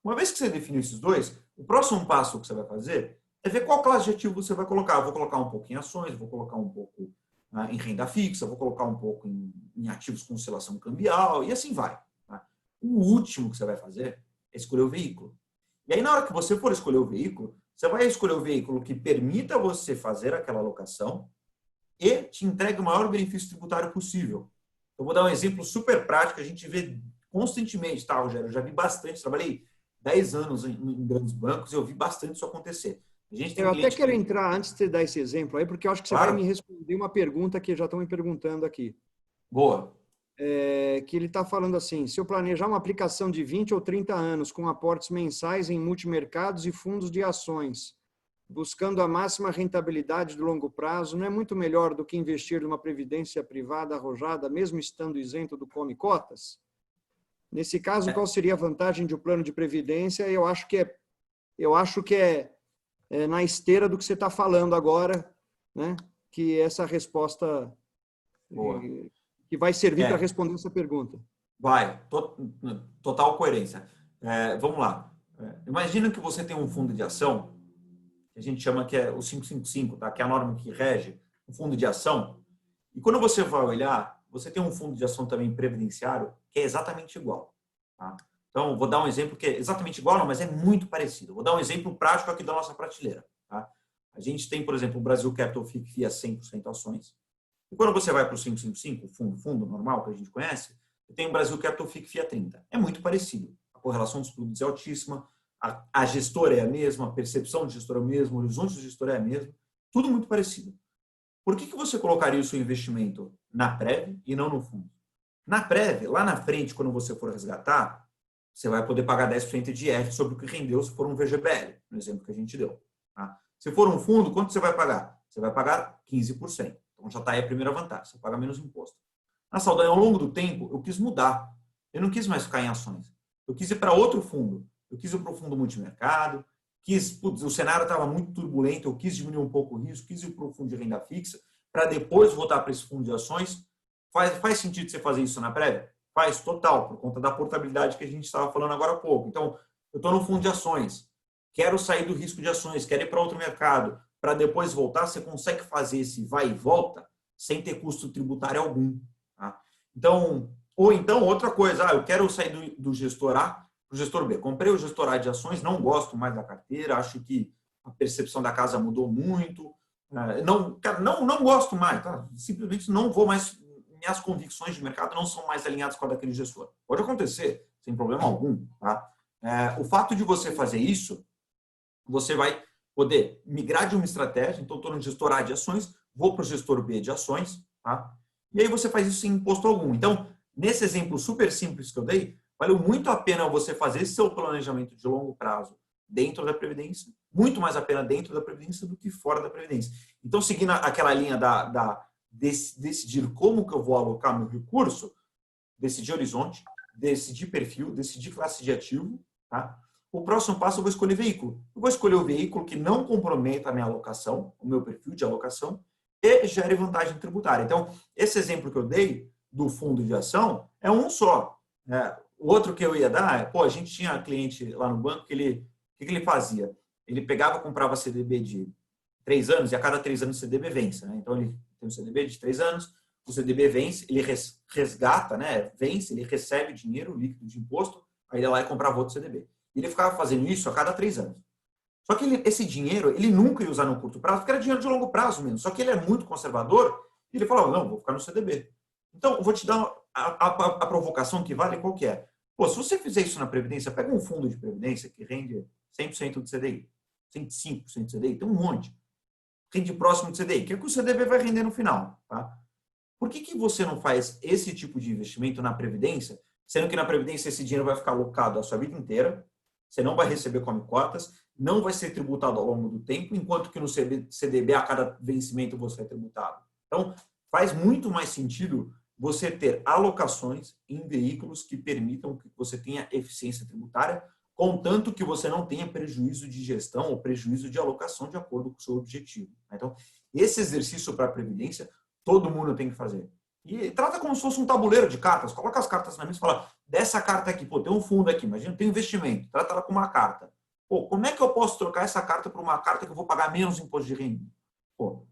Uma vez que você definiu esses dois, o próximo passo que você vai fazer é ver qual classe de ativo você vai colocar. Eu vou colocar um pouco em ações, vou colocar um pouco em renda fixa, vou colocar um pouco em ativos com oscilação cambial e assim vai. Tá? O último que você vai fazer é escolher o veículo. E aí, na hora que você for escolher o veículo, você vai escolher o veículo que permita você fazer aquela alocação e te entregue o maior benefício tributário possível. Eu vou dar um exemplo super prático que a gente vê constantemente, tá, Rogério? Eu já vi bastante, trabalhei 10 anos em grandes bancos e eu vi bastante isso acontecer. Eu até quero entrar, antes de você dar esse exemplo aí, porque eu acho que você vai me responder uma pergunta que já estão me perguntando aqui. Boa. Que ele está falando assim, se eu planejar uma aplicação de 20 ou 30 anos com aportes mensais em multimercados e fundos de ações, buscando a máxima rentabilidade de longo prazo, não é muito melhor do que investir numa previdência privada arrojada, mesmo estando isento do Come Cotas? Nesse caso, qual seria a vantagem de um plano de previdência? Eu acho que é na esteira do que você está falando agora, né? Que essa resposta que vai servir para responder essa pergunta. Vai, total coerência. Vamos lá. Imagina que você tem um fundo de ação, que a gente chama que é o 555, tá? Que é a norma que rege o fundo de ação. E quando você vai olhar, você tem um fundo de ação também previdenciário que é exatamente igual. Tá? Então, vou dar um exemplo que é exatamente igual, não, mas é muito parecido. Vou dar um exemplo prático aqui da nossa prateleira. Tá? A gente tem, por exemplo, o Brasil Capital FIA 100% ações. E quando você vai para o 555, o fundo normal que a gente conhece, tem o Brasil Capital FIA 30. É muito parecido. A correlação dos produtos é altíssima, a gestora é a mesma, a percepção de gestor é a mesma, o horizonte do gestor é a mesma, tudo muito parecido. Por que você colocaria o seu investimento na Prev e não no fundo? Na Prev, lá na frente, quando você for resgatar, você vai poder pagar 10% de IR sobre o que rendeu se for um VGBL, no exemplo que a gente deu. Tá? Se for um fundo, quanto você vai pagar? Você vai pagar 15%. Então já está aí a primeira vantagem, você paga menos imposto. Na Saldanha, ao longo do tempo, eu quis mudar. Eu não quis mais ficar em ações. Eu quis ir para outro fundo. Eu quis ir para o fundo multimercado, o cenário estava muito turbulento, eu quis diminuir um pouco o risco, quis ir para o fundo de renda fixa, para depois voltar para esse fundo de ações. Faz sentido você fazer isso na Prev? Faz total, por conta da portabilidade que a gente estava falando agora há pouco. Então, eu estou no fundo de ações, quero sair do risco de ações, quero ir para outro mercado, para depois voltar, você consegue fazer esse vai e volta sem ter custo tributário algum. Tá? Então, ou então, outra coisa, eu quero sair do gestor A para o gestor B. Comprei o gestor A de ações, não gosto mais da carteira, acho que a percepção da casa mudou muito, não gosto mais, tá? Simplesmente não vou mais, minhas convicções de mercado não são mais alinhadas com a daquele gestor. Pode acontecer, sem problema algum. Tá? O fato de você fazer isso, você vai poder migrar de uma estratégia, então estou no gestor A de ações, vou para o gestor B de ações, tá? E aí você faz isso sem imposto algum. Então, nesse exemplo super simples que eu dei, valeu muito a pena você fazer seu planejamento de longo prazo dentro da Previdência, muito mais a pena dentro da Previdência do que fora da Previdência. Então, seguindo aquela linha decidir como que eu vou alocar meu recurso, decidir horizonte, decidir perfil, decidir classe de ativo, tá? O próximo passo eu vou escolher veículo. Eu vou escolher o veículo que não comprometa a minha alocação, o meu perfil de alocação, e gere vantagem tributária. Então, esse exemplo que eu dei do fundo de ação é um só. Né? O outro que eu ia dar a gente tinha cliente lá no banco que o que ele fazia? Ele pegava, comprava CDB de 3 anos e a cada 3 anos o CDB vence. Né? Então, ele tem um CDB de 3 anos, o CDB vence, ele resgata, né? Vence, ele recebe dinheiro líquido de imposto, aí ele ia lá e comprava outro CDB. E ele ficava fazendo isso a cada 3 anos. Só que esse dinheiro, ele nunca ia usar no curto prazo, porque era dinheiro de longo prazo mesmo. Só que ele é muito conservador e ele falava, não, vou ficar no CDB. Então, eu vou te dar a provocação que vale, qual que é? Pô, se você fizer isso na Previdência, pega um fundo de Previdência que rende 100% do CDI, 105% do CDI, tem um monte. Rende próximo do CDI, que é o que o CDB vai render no final. Tá? Por que você não faz esse tipo de investimento na Previdência, sendo que na Previdência esse dinheiro vai ficar alocado a sua vida inteira, você não vai receber come cotas, não vai ser tributado ao longo do tempo, enquanto que no CDB, a cada vencimento, você é tributado. Então, faz muito mais sentido você ter alocações em veículos que permitam que você tenha eficiência tributária, contanto que você não tenha prejuízo de gestão ou prejuízo de alocação de acordo com o seu objetivo. Então, esse exercício para a Previdência, todo mundo tem que fazer. E trata como se fosse um tabuleiro de cartas. Coloca as cartas na mesa e fala, dessa carta aqui, tem um fundo aqui, imagina, tem um investimento, trata ela como uma carta. Como é que eu posso trocar essa carta por uma carta que eu vou pagar menos imposto de renda?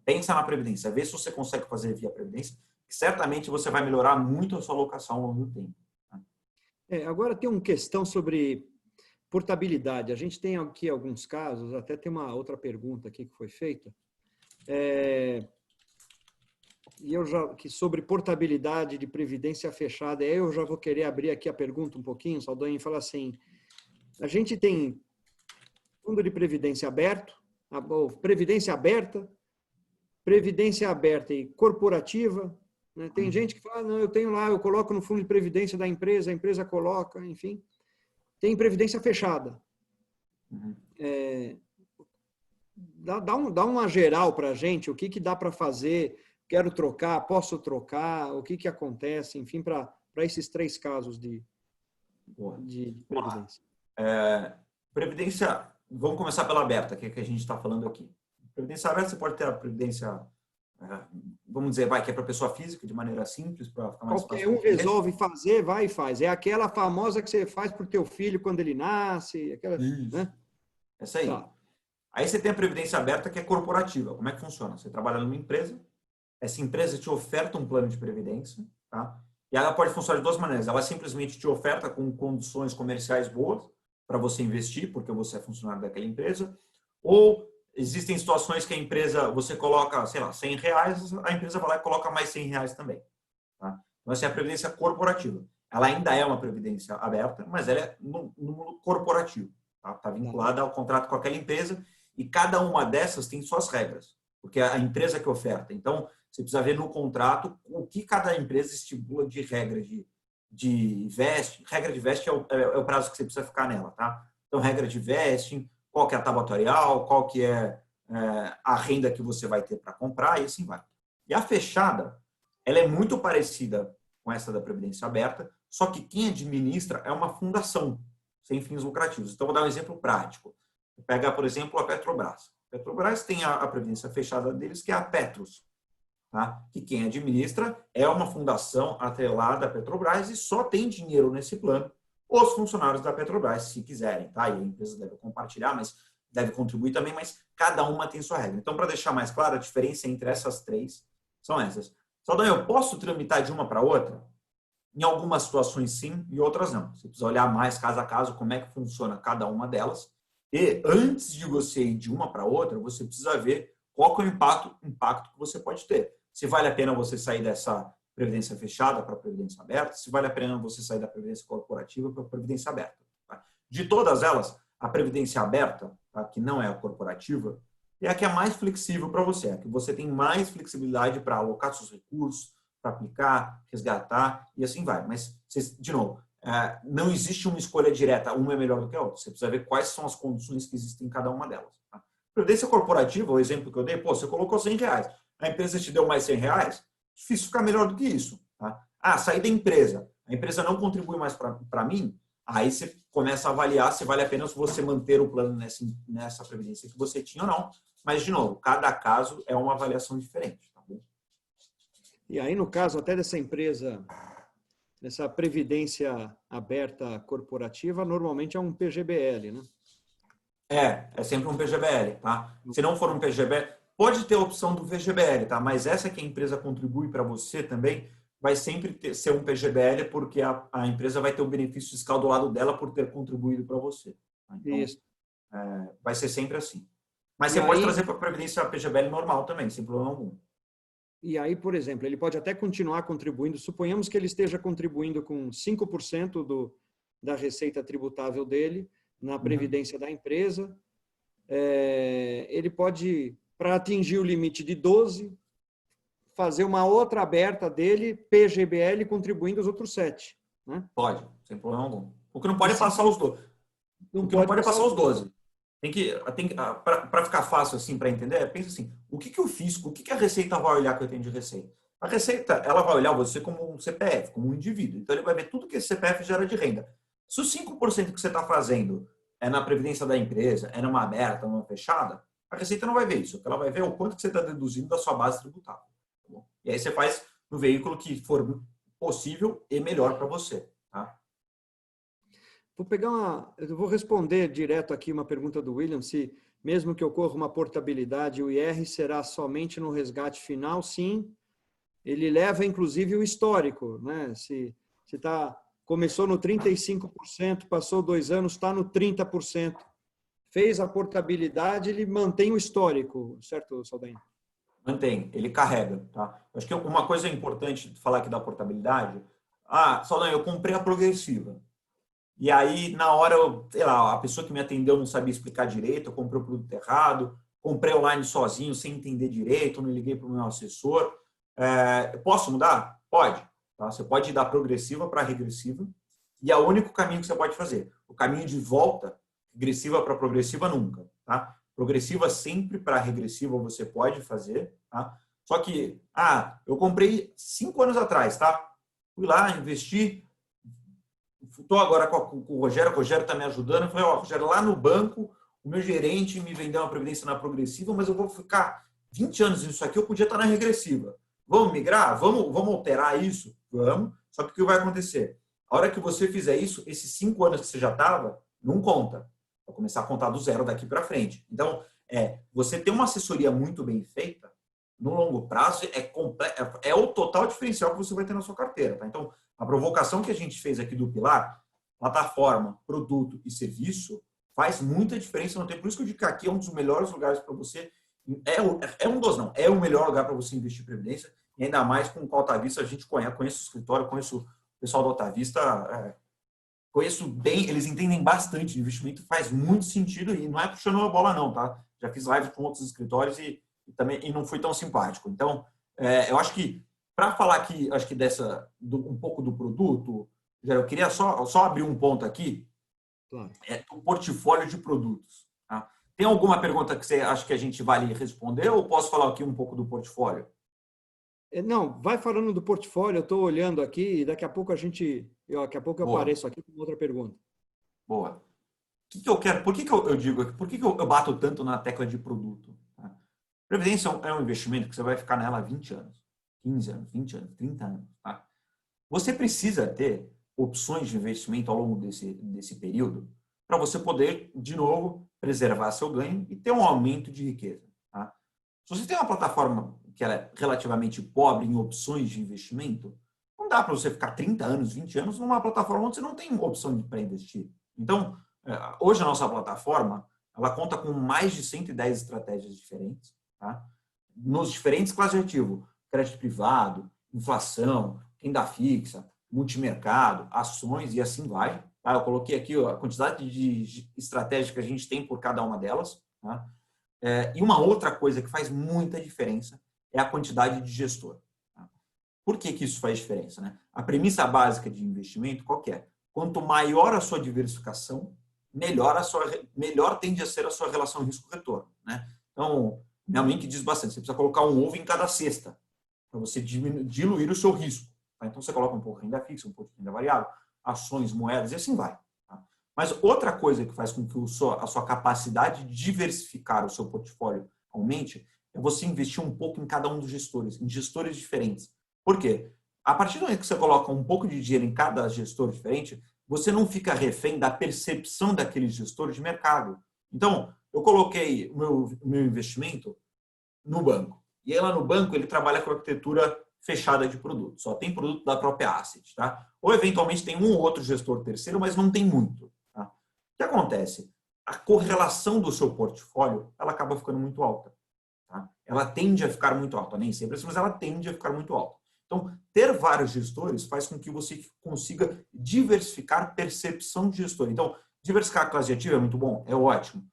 Pensa na Previdência, vê se você consegue fazer via Previdência, que certamente você vai melhorar muito a sua alocação ao longo do tempo. Agora tem uma questão sobre portabilidade. A gente tem aqui alguns casos, até tem uma outra pergunta aqui que foi feita. Que sobre portabilidade de previdência fechada, eu já vou querer abrir aqui a pergunta um pouquinho, Saldanha, e falar assim, a gente tem fundo de previdência aberto, previdência aberta e corporativa, né? Tem gente que fala, não, eu tenho lá, eu coloco no fundo de previdência da empresa, a empresa coloca, enfim. Tem previdência fechada. Dá uma geral para a gente, o que dá para fazer, quero trocar, posso trocar, o que acontece, enfim, para esses 3 casos de previdência. Previdência, vamos começar pela aberta, que é que a gente está falando aqui. Previdência aberta, você pode ter a previdência, vamos dizer, que é para pessoa física, de maneira simples, para ficar mais fácil. Qualquer um resolve fazer, vai e faz. É aquela famosa que você faz para o teu filho quando ele nasce, aquela, né? Essa aí. Tá. Aí você tem a previdência aberta, que é corporativa. Como é que funciona? Você trabalha numa empresa, essa empresa te oferta um plano de previdência, tá? E ela pode funcionar de 2 maneiras. Ela simplesmente te oferta com condições comerciais boas para você investir, porque você é funcionário daquela empresa, ou existem situações que a empresa, você coloca, sei lá, R$100, a empresa vai lá e coloca mais R$100 também. Tá? Então, essa é a previdência corporativa. Ela ainda é uma previdência aberta, mas ela é no mundo corporativo. Tá vinculada ao contrato com aquela empresa e cada uma dessas tem suas regras. porque é a empresa que oferta. Então, você precisa ver no contrato o que cada empresa estipula de regra de vesting. Regra de vesting é o prazo que você precisa ficar nela, tá? Então, regra de vesting, qual que é a tábua atuarial, qual que é a renda que você vai ter para comprar, e assim vai. E a fechada, ela é muito parecida com essa da Previdência Aberta, só que quem administra é uma fundação, sem fins lucrativos. Então, vou dar um exemplo prático. Pega, por exemplo, a Petrobras. A Petrobras tem a Previdência fechada deles, que é a Petros, tá? Que quem administra é uma fundação atrelada à Petrobras e só tem dinheiro nesse plano os funcionários da Petrobras, se quiserem, tá? E a empresa deve compartilhar, mas deve contribuir também, mas cada uma tem sua regra. Então, para deixar mais clara, a diferença entre essas três são essas. Saldanha, eu posso tramitar de uma para outra? Em algumas situações, sim, e outras não. Você precisa olhar mais caso a caso como é que funciona cada uma delas. E antes de você ir de uma para outra, você precisa ver qual que é o impacto que você pode ter. Se vale a pena você sair dessa previdência fechada para a previdência aberta, se vale a pena você sair da previdência corporativa para a previdência aberta. Tá? De todas elas, a previdência aberta, tá, que não é a corporativa, é a que é mais flexível para você, é a que você tem mais flexibilidade para alocar seus recursos, para aplicar, resgatar e assim vai. Mas, de novo, não existe uma escolha direta, uma é melhor do que a outra. Você precisa ver quais são as condições que existem em cada uma delas. Tá? Previdência corporativa, o exemplo que eu dei, você colocou R$100, a empresa te deu mais R$100, difícil ficar melhor do que isso. Tá? Sair da empresa, a empresa não contribui mais para mim, aí você começa a avaliar se vale a pena você manter o plano nessa previdência que você tinha ou não. Mas, de novo, cada caso é uma avaliação diferente. Tá bom? E aí, no caso até dessa empresa, dessa previdência aberta corporativa, normalmente é um PGBL, né? É sempre um PGBL, tá? Se não for um PGBL, pode ter a opção do VGBL, tá? Mas essa que a empresa contribui para você também vai sempre ser um PGBL, porque a empresa vai ter o benefício fiscal do lado dela por ter contribuído para você. Tá? Então, isso. Vai ser sempre assim. Mas você pode trazer para a previdência PGBL normal também, sem problema algum. E aí, por exemplo, ele pode até continuar contribuindo, suponhamos que ele esteja contribuindo com 5% da receita tributável dele na previdência da empresa. Ele pode, para atingir o limite de 12%, fazer uma outra aberta dele, PGBL, contribuindo os outros 7%. Né? Pode, sem problema algum. O que não pode é passar os 12. Não pode passar os 12. Para ficar fácil assim para entender, pensa assim, o que o fisco, o que a Receita vai olhar que eu tenho de receita? A Receita, ela vai olhar você como um CPF, como um indivíduo. Então, ele vai ver tudo que esse CPF gera de renda. Se os 5% que você está fazendo é na previdência da empresa, é numa aberta, numa fechada, a Receita não vai ver isso. O que ela vai ver é o quanto que você está deduzindo da sua base tributável. Tá bom? E aí você faz no veículo que for possível e melhor para você. Tá? Eu vou responder direto aqui uma pergunta do William, se mesmo que ocorra uma portabilidade, o IR será somente no resgate final? Sim, ele leva inclusive o histórico, né? Se começou no 35%, passou 2 anos, está no 30%, fez a portabilidade, ele mantém o histórico, certo, Saldanha? Mantém, ele carrega. Tá? Acho que uma coisa importante de falar aqui da portabilidade, Saldanha, eu comprei a progressiva. E aí, na hora, sei lá, a pessoa que me atendeu não sabia explicar direito, eu comprei o produto errado, comprei online sozinho, sem entender direito, não liguei para o meu assessor. Posso mudar? Pode. Tá? Você pode ir da progressiva para regressiva, e é o único caminho que você pode fazer. O caminho de volta, regressiva para progressiva, nunca. Tá? Progressiva sempre para regressiva você pode fazer. Tá? Só que, eu comprei 5 anos atrás, tá? Fui lá, investi. Estou agora com o Rogério está me ajudando. Eu falei, Rogério, lá no banco, o meu gerente me vendeu uma previdência na progressiva, mas eu vou ficar 20 anos nisso aqui, eu podia estar na regressiva. Vamos migrar? Vamos alterar isso? Vamos. Só que o que vai acontecer? A hora que você fizer isso, esses 5 anos que você já estava, não conta. Vai começar a contar do zero daqui para frente. Então, você ter uma assessoria muito bem feita, no longo prazo, é o total diferencial que você vai ter na sua carteira. Tá? Então, a provocação que a gente fez aqui do Pilar, plataforma, produto e serviço, faz muita diferença no tempo. Por isso que eu digo que aqui é um dos melhores lugares para você. É o melhor lugar para você investir em previdência. E ainda mais com o Altavista, a gente conhece o escritório, conheço o pessoal do Altavista, conheço bem, eles entendem bastante de investimento, faz muito sentido e não é puxando a bola não, tá? Já fiz live com outros escritórios e e não fui tão simpático. Então, eu acho que, para falar aqui, acho que um pouco do produto, eu queria só abrir um ponto aqui, Claro. o portfólio de produtos. Tá? Tem alguma pergunta que você acha que a gente vale responder ou posso falar aqui um pouco do portfólio? Não, vai falando do portfólio, eu estou olhando aqui e daqui a pouco daqui a pouco eu Boa. apareço aqui com outra pergunta. Boa. O que eu quero? Por que eu digo aqui? Por que eu bato tanto na tecla de produto? Tá? Previdência é um investimento que você vai ficar nela há 20 anos, 15 anos, 20 anos, 30 anos. Tá? Você precisa ter opções de investimento ao longo desse período para você poder, de novo, preservar seu ganho e ter um aumento de riqueza. Tá? Se você tem uma plataforma que ela é relativamente pobre em opções de investimento, não dá para você ficar 30 anos, 20 anos numa plataforma onde você não tem opção para investir. Então, hoje a nossa plataforma, ela conta com mais de 110 estratégias diferentes, tá? Nos diferentes classes de ativo, crédito privado, inflação, renda fixa, multimercado, ações e assim vai. Tá? Eu coloquei aqui a quantidade de estratégias que a gente tem por cada uma delas. Tá? E uma outra coisa que faz muita diferença é a quantidade de gestor. Tá? Por que isso faz diferença? Né? A premissa básica de investimento qual que é? Quanto maior a sua diversificação, melhor tende a ser a sua relação risco-retorno. Né? Então, minha mãe que diz bastante, você precisa colocar um ovo em cada cesta para você diluir o seu risco. Tá? Então, você coloca um pouco de renda fixa, um pouco de renda variável, ações, moedas e assim vai. Tá? Mas outra coisa que faz com que a sua capacidade de diversificar o seu portfólio aumente é você investir um pouco em cada um dos gestores, em gestores diferentes. Por quê? A partir do momento que você coloca um pouco de dinheiro em cada gestor diferente, você não fica refém da percepção daquele gestor de mercado. Então, eu coloquei o meu investimento no banco. E aí lá no banco ele trabalha com arquitetura fechada de produto. Só tem produto da própria asset. Tá? Ou eventualmente tem um ou outro gestor terceiro, mas não tem muito. Tá? O que acontece? A correlação do seu portfólio ela acaba ficando muito alta. Tá? Ela tende a ficar muito alta. Nem sempre, mas ela tende a ficar muito alta. Então, ter vários gestores faz com que você consiga diversificar percepção de gestor. Então, diversificar a classe de ativo é muito bom, é ótimo.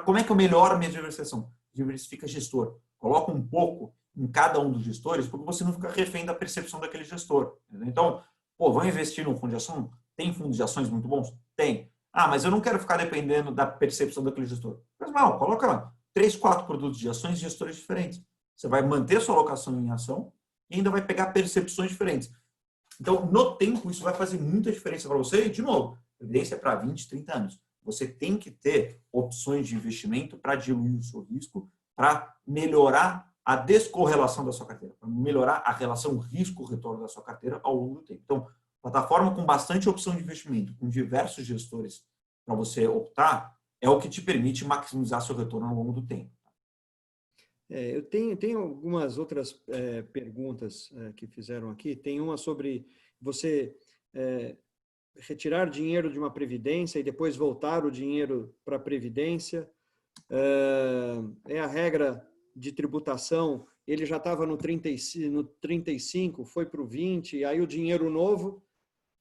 Como é que eu melhoro a minha diversificação? Diversifica gestor. Coloca um pouco em cada um dos gestores, porque você não fica refém da percepção daquele gestor. Entendeu? Então, vamos investir num fundo de ação? Tem fundos de ações muito bons? Tem. Mas eu não quero ficar dependendo da percepção daquele gestor. Mas não, coloca 3, 4 produtos de ações de gestores diferentes. Você vai manter sua alocação em ação e ainda vai pegar percepções diferentes. Então, no tempo, isso vai fazer muita diferença para você. E, de novo, previdência é para 20, 30 anos. Você tem que ter opções de investimento para diluir o seu risco, para melhorar a descorrelação da sua carteira, para melhorar a relação risco-retorno da sua carteira ao longo do tempo. Então, plataforma com bastante opção de investimento, com diversos gestores para você optar, é o que te permite maximizar seu retorno ao longo do tempo. Eu tenho algumas outras perguntas que fizeram aqui. Tem uma sobre você retirar dinheiro de uma previdência e depois voltar o dinheiro para a previdência. É a regra de tributação, ele já estava no 35, foi para o 20, aí o dinheiro novo,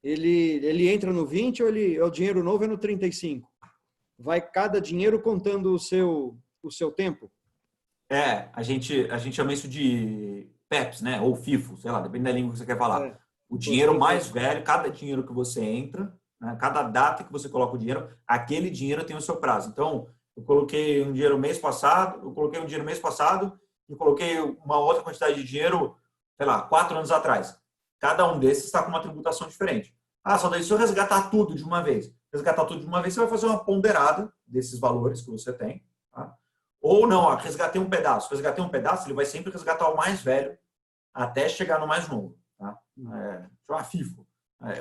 ele entra no 20 ou o dinheiro novo é no 35? Vai cada dinheiro contando o seu tempo? A gente chama isso de PEPs, né? Ou FIFO, sei lá, depende da língua que você quer falar. O dinheiro mais velho, cada dinheiro que você entra, né, cada data que você coloca o dinheiro, aquele dinheiro tem o seu prazo. Então, eu coloquei um dinheiro mês passado e coloquei uma outra quantidade de dinheiro, sei lá, 4 anos atrás. Cada um desses está com uma tributação diferente. Só daí se eu resgatar tudo de uma vez. Resgatar tudo de uma vez, você vai fazer uma ponderada desses valores que você tem, tá? Ou não, resgatei um pedaço. Resgatei um pedaço, ele vai sempre resgatar o mais velho até chegar no mais novo. Tá? Chama FIFO,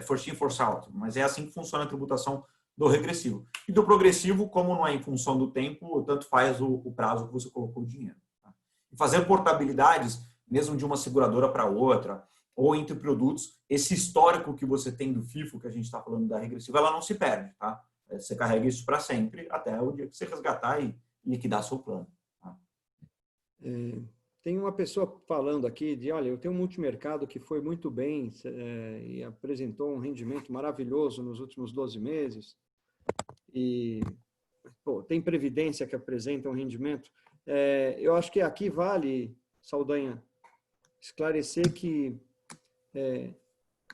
First In, First Out. Mas é assim que funciona a tributação do regressivo. E do progressivo, como não é em função do tempo, tanto faz o prazo que você colocou o dinheiro. Tá? E fazer portabilidades, mesmo de uma seguradora para outra, ou entre produtos, esse histórico que você tem do FIFO, que a gente está falando da regressiva, ela não se perde. Tá? Você carrega isso para sempre, até o dia que você resgatar e liquidar seu plano. Tá? Tem uma pessoa falando aqui de, olha, eu tenho um multimercado que foi muito bem e apresentou um rendimento maravilhoso nos últimos 12 meses e tem previdência que apresenta um rendimento. eu acho que aqui vale, Saldanha, esclarecer que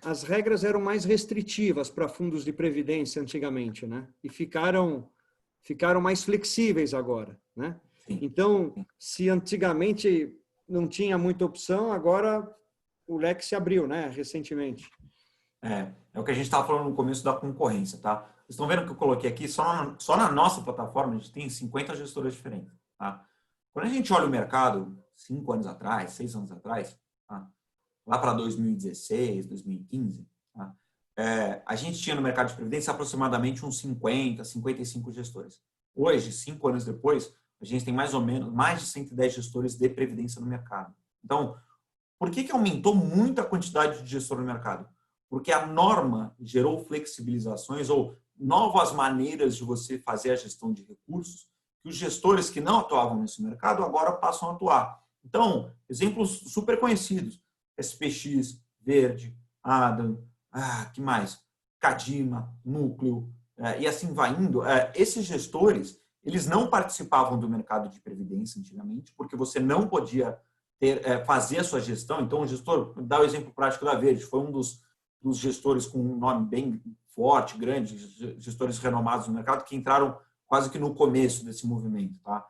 as regras eram mais restritivas para fundos de previdência antigamente, né? E ficaram mais flexíveis agora, né? Sim. Então, se antigamente não tinha muita opção, agora o leque se abriu, né? Recentemente. É o que a gente estava falando no começo da concorrência, tá? Vocês estão vendo que eu coloquei aqui, só na nossa plataforma, a gente tem 50 gestoras diferentes, tá? Quando a gente olha o mercado 5 anos atrás, 6 anos atrás, tá? Lá para 2016, 2015, tá? A gente tinha no mercado de previdência aproximadamente uns 50, 55 gestores. Hoje, 5 anos depois, a gente tem mais ou menos mais de 110 gestores de previdência no mercado. Então, por que aumentou muito a quantidade de gestor no mercado? Porque a norma gerou flexibilizações ou novas maneiras de você fazer a gestão de recursos que os gestores que não atuavam nesse mercado agora passam a atuar. Então, exemplos super conhecidos. SPX, Verde, Adam, que mais? Cadima, Núcleo, e assim vai indo. Esses gestores, eles não participavam do mercado de previdência antigamente, porque você não podia fazer a sua gestão. Então, o gestor, dá o exemplo prático da Verde, foi um dos gestores com um nome bem forte, grande, gestores renomados no mercado, que entraram quase que no começo desse movimento. Tá?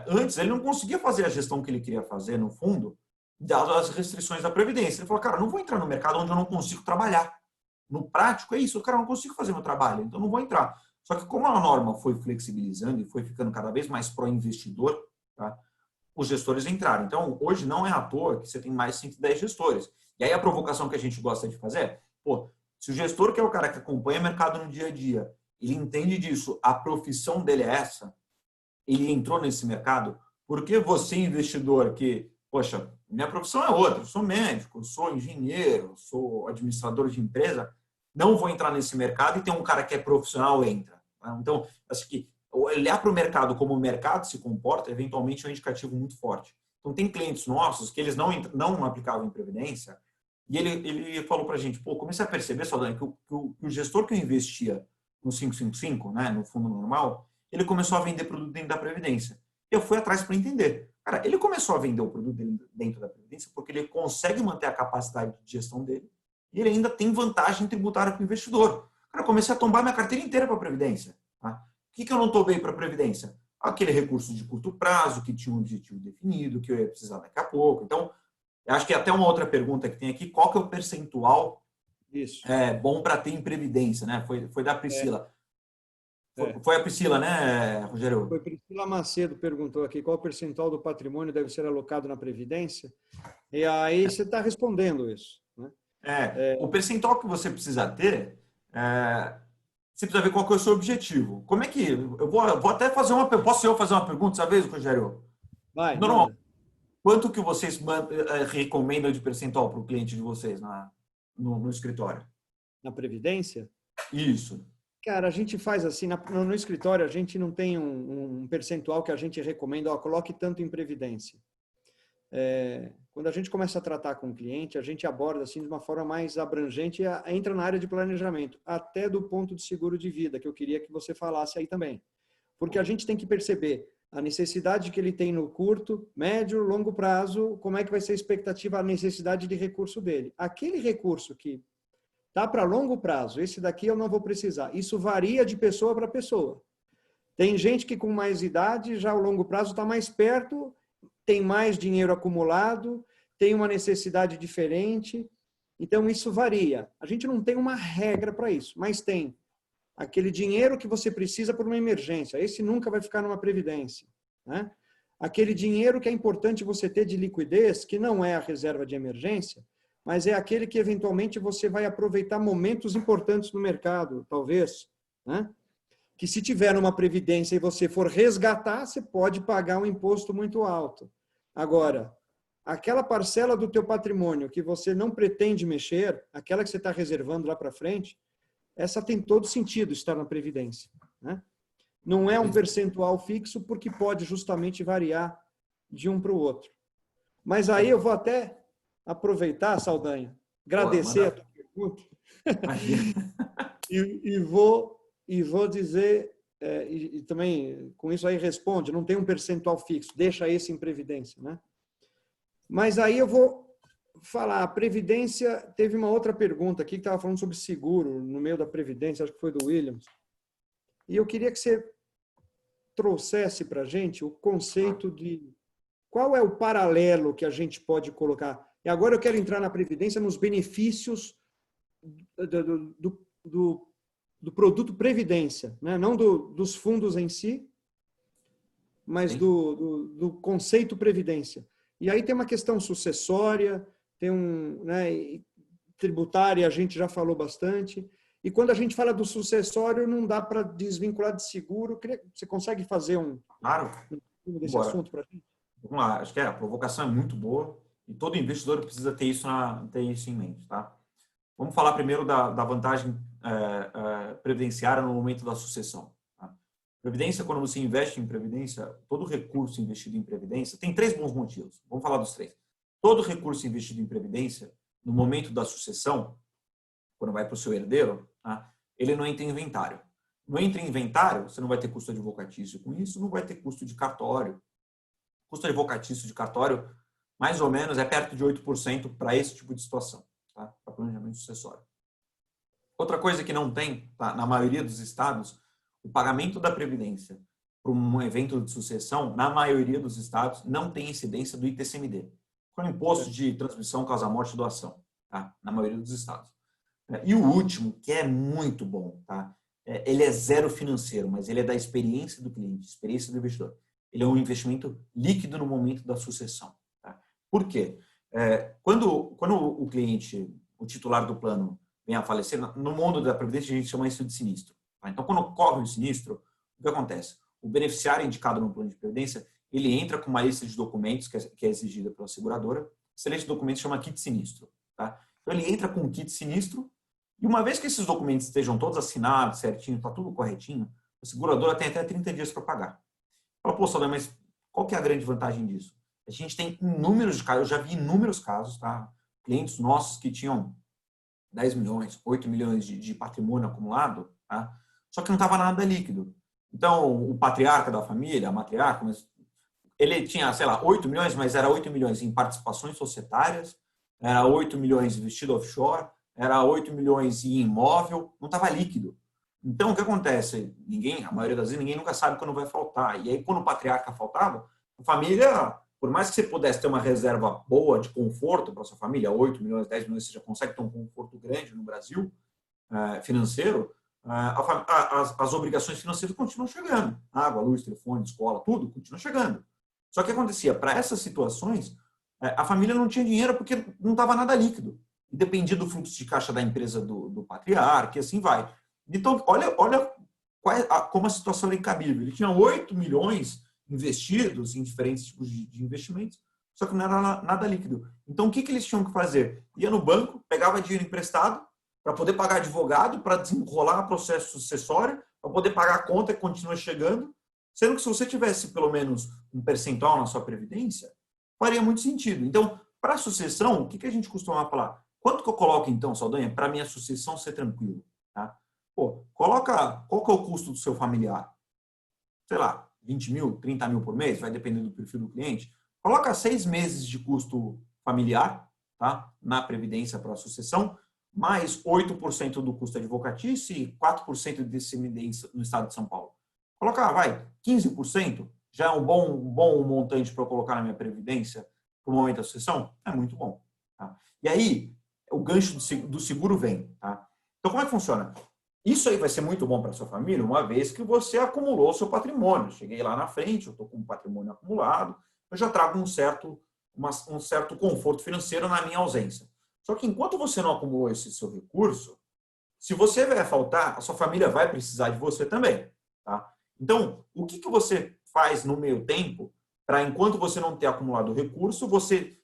Antes, ele não conseguia fazer a gestão que ele queria fazer, no fundo, dadas as restrições da Previdência. Ele falou, cara, não vou entrar no mercado onde eu não consigo trabalhar. No prático, é isso, cara, eu não consigo fazer meu trabalho, então não vou entrar. Só que como a norma foi flexibilizando e foi ficando cada vez mais pró-investidor, tá? Os gestores entraram. Então, hoje não é à toa que você tem mais 110 gestores. E aí a provocação que a gente gosta de fazer é, se o gestor, que é o cara que acompanha o mercado no dia a dia, ele entende disso, a profissão dele é essa, ele entrou nesse mercado, por que você, investidor, que, poxa, minha profissão é outra, eu sou médico, eu sou engenheiro, eu sou administrador de empresa, não vou entrar nesse mercado e tem um cara que é profissional entra. Então, acho que olhar para o mercado como o mercado se comporta, eventualmente é um indicativo muito forte. Então, tem clientes nossos que eles não aplicavam em previdência e ele falou para a gente, comecei a perceber, Saldanha, que o gestor que eu investia no 555, né, no fundo normal, ele começou a vender produto dentro da previdência. Eu fui atrás para entender. Cara, ele começou a vender o produto dentro da previdência porque ele consegue manter a capacidade de gestão dele e ele ainda tem vantagem tributária para o investidor. Cara, eu comecei a tombar minha carteira inteira para a previdência. Tá? O que eu não tombei para a previdência? Aquele recurso de curto prazo que tinha um objetivo definido, que eu ia precisar daqui a pouco. Então, eu acho que até uma outra pergunta que tem aqui, qual que é o percentual bom para ter em previdência? Né? Foi da Priscila. Foi a Priscila, né, Rogério? Foi Priscila Macedo perguntou aqui qual percentual do patrimônio deve ser alocado na Previdência. E aí você está respondendo isso. Né? O percentual que você precisa ter, você precisa ver qual que é o seu objetivo. Como é que... Eu vou até fazer uma... Posso eu fazer uma pergunta dessa vez, Rogério? Vai, não. Quanto que vocês recomendam de percentual para o cliente de vocês no escritório? Na Previdência? Isso. Cara, a gente faz assim, no escritório a gente não tem um percentual que a gente recomenda, coloque tanto em previdência. Quando a gente começa a tratar com o cliente, a gente aborda assim de uma forma mais abrangente, entra na área de planejamento, até do ponto de seguro de vida, que eu queria que você falasse aí também. Porque a gente tem que perceber a necessidade que ele tem no curto, médio, longo prazo, como é que vai ser a expectativa, a necessidade de recurso dele. Aquele recurso que tá para longo prazo, esse daqui eu não vou precisar. Isso varia de pessoa para pessoa. Tem gente que com mais idade, já o longo prazo está mais perto, tem mais dinheiro acumulado, tem uma necessidade diferente. Então, isso varia. A gente não tem uma regra para isso, mas tem aquele dinheiro que você precisa por uma emergência. Esse nunca vai ficar numa previdência. Né? Aquele dinheiro que é importante você ter de liquidez, que não é a reserva de emergência, mas é aquele que eventualmente você vai aproveitar momentos importantes no mercado, talvez, né? Que se tiver uma previdência e você for resgatar, você pode pagar um imposto muito alto. Agora, aquela parcela do teu patrimônio que você não pretende mexer, aquela que você está reservando lá para frente, essa tem todo sentido estar na previdência, né? Não é um percentual fixo porque pode justamente variar de um para o outro. Mas aí eu vou até aproveitar, Saldanha, agradecer a tua pergunta e vou dizer e também com isso aí responde, não tem um percentual fixo, deixa esse em previdência, né? Mas aí eu vou falar, a previdência, teve uma outra pergunta aqui que estava falando sobre seguro no meio da previdência, acho que foi do Williams. E eu queria que você trouxesse para a gente o conceito de qual é o paralelo que a gente pode colocar. E agora eu quero entrar na previdência nos benefícios do produto previdência, né? Não dos fundos em si, mas do conceito previdência. E aí tem uma questão sucessória, tem né, tributária, a gente já falou bastante. E quando a gente fala do sucessório, não dá para desvincular de seguro. Você consegue fazer Claro. desse assunto para a gente? Vamos lá, acho que a provocação é muito boa e todo investidor precisa ter isso em mente, tá? Vamos falar primeiro da vantagem previdenciária no momento da sucessão. Tá? Previdência, quando você investe em previdência, todo recurso investido em previdência, tem 3 bons motivos. Vamos falar dos 3. Todo recurso investido em previdência, no momento da sucessão, quando vai para o seu herdeiro, tá? Ele não entra em inventário. Não entra em inventário, você não vai ter custo advocatício com isso, não vai ter custo de cartório. Custo advocatício de cartório, mais ou menos, é perto de 8% para esse tipo de situação, tá? Para planejamento sucessório. Outra coisa que não tem, tá? Na maioria dos estados, o pagamento da previdência para um evento de sucessão, na maioria dos estados, não tem incidência do ITCMD, que é o imposto de transmissão, causa-morte e doação, tá? Na maioria dos estados. E o último, que é muito bom, tá? Ele é zero financeiro, mas ele é da experiência do cliente, experiência do investidor. Ele é um investimento líquido no momento da sucessão. Tá? Por quê? Quando o cliente, o titular do plano, vem a falecer, no mundo da previdência a gente chama isso de sinistro. Tá? Então, quando ocorre o sinistro, o que acontece? O beneficiário indicado no plano de previdência, ele entra com uma lista de documentos que é exigida pela seguradora. Essa lista de documentos chama kit sinistro. Tá? Então, ele entra com um kit sinistro e uma vez que esses documentos estejam todos assinados, certinho, está tudo corretinho, a seguradora tem até 30 dias para pagar. Fala, pô, Saldanha, mas qual que é a grande vantagem disso? A gente tem inúmeros de casos, eu já vi inúmeros casos, tá? Clientes nossos que tinham 10 milhões, 8 milhões de patrimônio acumulado, tá? Só que não estava nada líquido. Então, o patriarca da família, a matriarca, ele tinha, sei lá, 8 milhões, mas era 8 milhões em participações societárias, era 8 milhões investido offshore, era 8 milhões em imóvel, não estava líquido. Então, o que acontece? A maioria das vezes, ninguém nunca sabe quando vai faltar. E aí, quando o patriarca faltava, a família, por mais que você pudesse ter uma reserva boa de conforto para sua família, 8 milhões, 10 milhões, você já consegue ter um conforto grande no Brasil financeiro, as obrigações financeiras continuam chegando. Água, luz, telefone, escola, tudo continua chegando. Só que acontecia, para essas situações, a família não tinha dinheiro porque não estava nada líquido. Dependia do fluxo de caixa da empresa do patriarca e assim vai. Então, olha como a situação era incabível. Ele tinha 8 milhões investidos em diferentes tipos de investimentos, só que não era nada líquido. Então, o que eles tinham que fazer? Ia no banco, pegava dinheiro emprestado para poder pagar advogado, para desenrolar processo sucessório, para poder pagar a conta que continua chegando, sendo que se você tivesse pelo menos um percentual na sua previdência, faria muito sentido. Então, para a sucessão, o que a gente costuma falar? Quanto que eu coloco, então, Saldanha, para a minha sucessão ser tranquilo? Tá? Pô, coloca qual que é o custo do seu familiar? Sei lá, 20 mil, 30 mil por mês, vai depender do perfil do cliente. Coloca 6 meses de custo familiar, tá? Na previdência para a sucessão, mais 8% do custo advocatício e 4% de descendência no estado de São Paulo. Colocar, 15%, já é um bom montante para eu colocar na minha previdência para o momento da sucessão? É muito bom. Tá? E aí, o gancho do seguro vem. Tá? Então, como é que funciona? Isso aí vai ser muito bom para a sua família, uma vez que você acumulou o seu patrimônio. Cheguei lá na frente, eu estou com um patrimônio acumulado, eu já trago um certo conforto financeiro na minha ausência. Só que enquanto você não acumulou esse seu recurso, se você vai faltar, a sua família vai precisar de você também. Tá? Então, o que você faz no meio tempo para, enquanto você não ter acumulado o recurso, você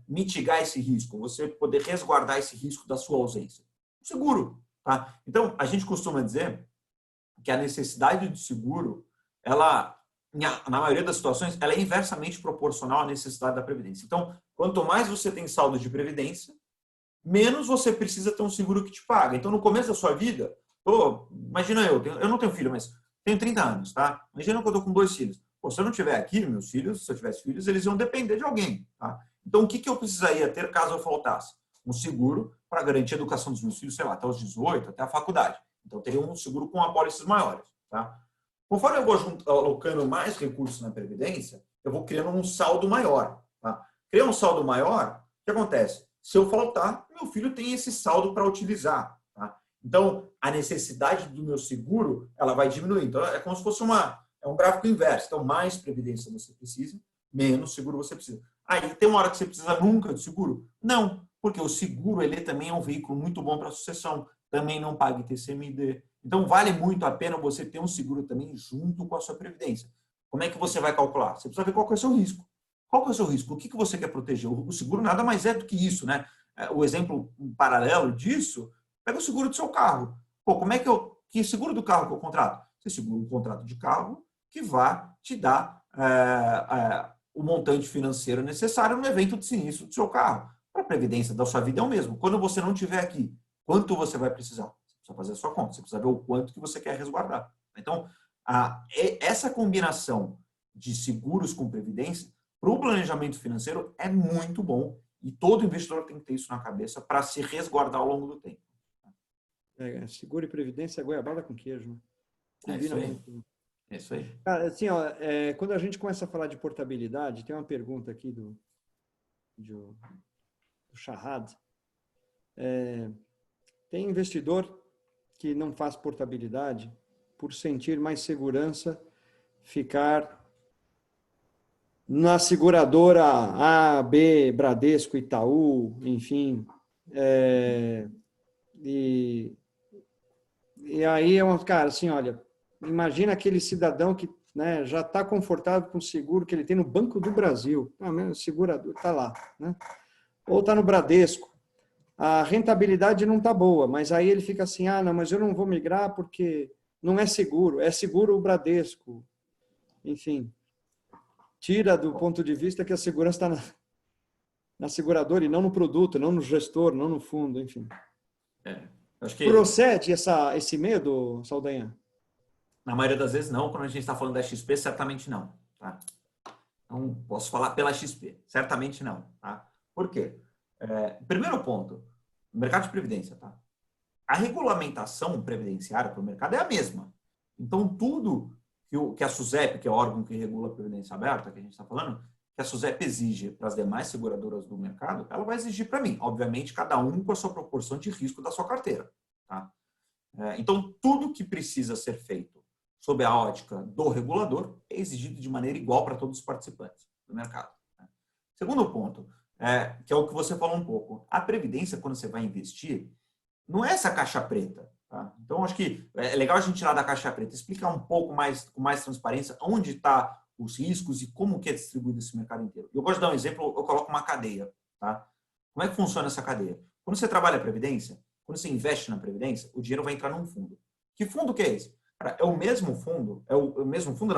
mitigar esse risco, você poder resguardar esse risco da sua ausência? Seguro. Tá? Então, a gente costuma dizer que a necessidade de seguro, ela, na maioria das situações, ela é inversamente proporcional à necessidade da previdência. Então, quanto mais você tem saldo de previdência, menos você precisa ter um seguro que te paga. Então, no começo da sua vida, imagina eu não tenho filho, mas tenho 30 anos, tá? Imagina que eu estou com 2 filhos. Pô, se eu não tiver aqui, meus filhos, se eu tivesse filhos, eles iam depender de alguém, tá? Então, o que eu precisaria ter caso eu faltasse? Um seguro para garantir a educação dos meus filhos, sei lá, até os 18, até a faculdade. Então, eu teria um seguro com apólices maiores, tá? Conforme eu vou alocando mais recursos na Previdência, eu vou criando um saldo maior, tá? Criar um saldo maior, o que acontece? Se eu faltar, meu filho tem esse saldo para utilizar, tá? Então, a necessidade do meu seguro, ela vai diminuir. Então, é como se fosse um gráfico inverso. Então, mais Previdência você precisa, menos seguro você precisa. Aí, tem uma hora que você precisa nunca de seguro? Não, porque o seguro, ele também é um veículo muito bom para a sucessão. Também não paga ITCMD. Então, vale muito a pena você ter um seguro também junto com a sua Previdência. Como é que você vai calcular? Você precisa ver qual que é o seu risco. Qual que é o seu risco? O que você quer proteger? O seguro nada mais é do que isso, né? O exemplo paralelo disso, pega o seguro do seu carro. Pô, como é que seguro do carro que eu contrato? Você segura um contrato de carro que vai te dar o montante financeiro necessário no evento de sinistro do seu carro. Para a Previdência da sua vida é o mesmo. Quando você não estiver aqui, quanto você vai precisar? Você precisa fazer a sua conta, você precisa ver o quanto que você quer resguardar. Então, essa combinação de seguros com Previdência, para o planejamento financeiro, é muito bom e todo investidor tem que ter isso na cabeça para se resguardar ao longo do tempo. Seguro e Previdência é goiabada com queijo, né? Combina muito. É isso aí. Cara, assim, ó, quando a gente começa a falar de portabilidade, tem uma pergunta aqui do Shahad. Tem investidor que não faz portabilidade por sentir mais segurança ficar na seguradora A, B, Bradesco, Itaú, enfim. E aí cara, assim, olha, imagina aquele cidadão que, né, já está confortável com o seguro que ele tem no Banco do Brasil. O segurador está lá, né? Ou está no Bradesco. A rentabilidade não está boa, mas aí ele fica assim, não, mas eu não vou migrar porque não é seguro o Bradesco. Enfim, tira do ponto de vista que a segurança está na seguradora e não no produto, não no gestor, não no fundo, enfim. Acho que procede esse medo, Saldanha? Na maioria das vezes não, quando a gente está falando da XP, certamente não. Tá? Não posso falar pela XP, certamente não. Tá? Por quê? Primeiro ponto, o mercado de previdência. Tá? A regulamentação previdenciária para o mercado é a mesma. Então, tudo que a SUSEP, que é o órgão que regula a previdência aberta, que a gente está falando, que a SUSEP exige para as demais seguradoras do mercado, ela vai exigir para mim. Obviamente, cada um com a sua proporção de risco da sua carteira. Tá? Então, tudo que precisa ser feito sob a ótica do regulador é exigido de maneira igual para todos os participantes do mercado. Né? Segundo ponto, que é o que você falou um pouco, a previdência, quando você vai investir, não é essa caixa preta. Tá? Então, acho que é legal a gente tirar da caixa preta, explicar um pouco mais, com mais transparência, onde está os riscos e como que é distribuído esse mercado inteiro. Eu gosto de dar um exemplo, eu coloco uma cadeia. Tá? Como é que funciona essa cadeia? Quando você trabalha a previdência, quando você investe na previdência, o dinheiro vai entrar num fundo. Que fundo que é esse? É o mesmo fundo,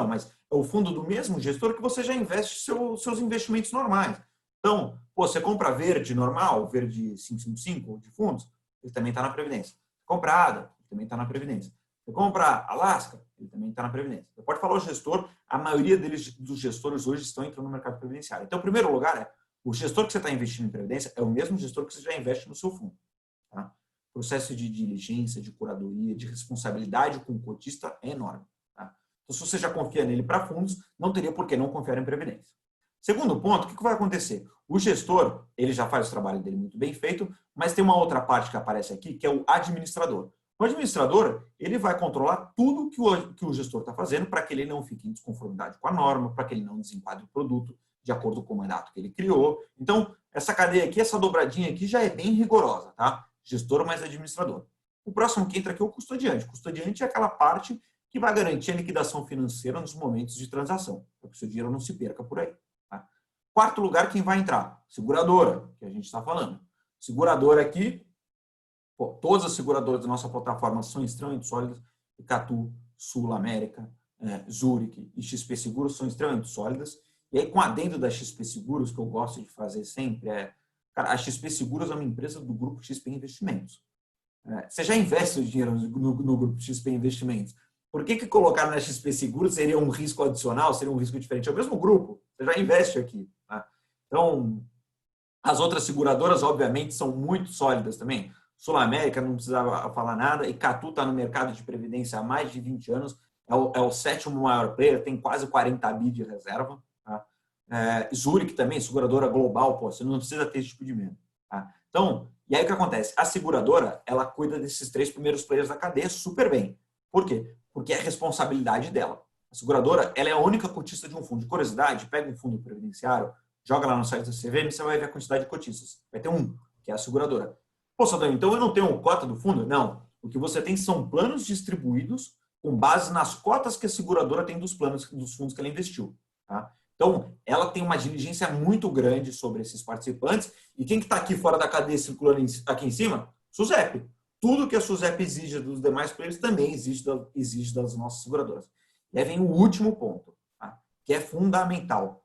mas é o fundo do mesmo gestor que você já investe seus investimentos normais. Então, você compra verde normal, verde 555 de fundos, ele também está na Previdência. Você compra ADA, ele também está na Previdência. Você compra Alaska, ele também está na Previdência. Você pode falar o gestor, a maioria dos gestores hoje estão entrando no mercado previdenciário. Então, o primeiro lugar o gestor que você está investindo em Previdência é o mesmo gestor que você já investe no seu fundo. Tá? O processo de diligência, de curadoria, de responsabilidade com o cotista é enorme. Tá? Então, se você já confia nele para fundos, não teria por que não confiar em Previdência. Segundo ponto, o que vai acontecer? O gestor, ele já faz o trabalho dele muito bem feito, mas tem uma outra parte que aparece aqui, que é o administrador. O administrador, ele vai controlar tudo que o gestor está fazendo para que ele não fique em desconformidade com a norma, para que ele não desenquadre o produto de acordo com o mandato que ele criou. Então, essa cadeia aqui, essa dobradinha aqui já é bem rigorosa, tá? Gestor mais administrador. O próximo que entra aqui é o custodiante. O custodiante é aquela parte que vai garantir a liquidação financeira nos momentos de transação, para que o seu dinheiro não se perca por aí. Tá? Quarto lugar, quem vai entrar? Seguradora, que a gente está falando. Seguradora aqui, todas as seguradoras da nossa plataforma são extremamente sólidas. Icatu, Sul América, Zurich e XP Seguros são extremamente sólidas. E aí, com adendo da XP Seguros, que eu gosto de fazer sempre, cara, a XP Seguros é uma empresa do grupo XP Investimentos. Você já investe o dinheiro no grupo XP Investimentos. Por que colocar na XP Seguros seria um risco adicional, seria um risco diferente? É o mesmo grupo, você já investe aqui. Tá? Então, as outras seguradoras, obviamente, são muito sólidas também. Sul América não precisava falar nada, Icatu está no mercado de previdência há mais de 20 anos, é o sétimo maior player, tem quase 40 bi de reserva. Tá? Zurich também, seguradora global, pô, você não precisa ter esse tipo de medo. Tá? Então, e aí o que acontece? A seguradora, ela cuida desses 3 primeiros players da cadeia super bem. Por quê? Porque é responsabilidade dela. A seguradora, ela é a única cotista de um fundo. De curiosidade, pega um fundo previdenciário, joga lá no site da CVM, você vai ver a quantidade de cotistas. Vai ter um, que é a seguradora. Pô, Saldanha, então eu não tenho cota do fundo? Não. O que você tem são planos distribuídos com base nas cotas que a seguradora tem dos planos, dos fundos que ela investiu. Tá? Então, ela tem uma diligência muito grande sobre esses participantes. E quem que está aqui fora da cadeia circulando aqui em cima? SUSEP. Tudo que a SUSEP exige dos demais players também exige das nossas seguradoras. E aí vem o último ponto, tá? Que é fundamental.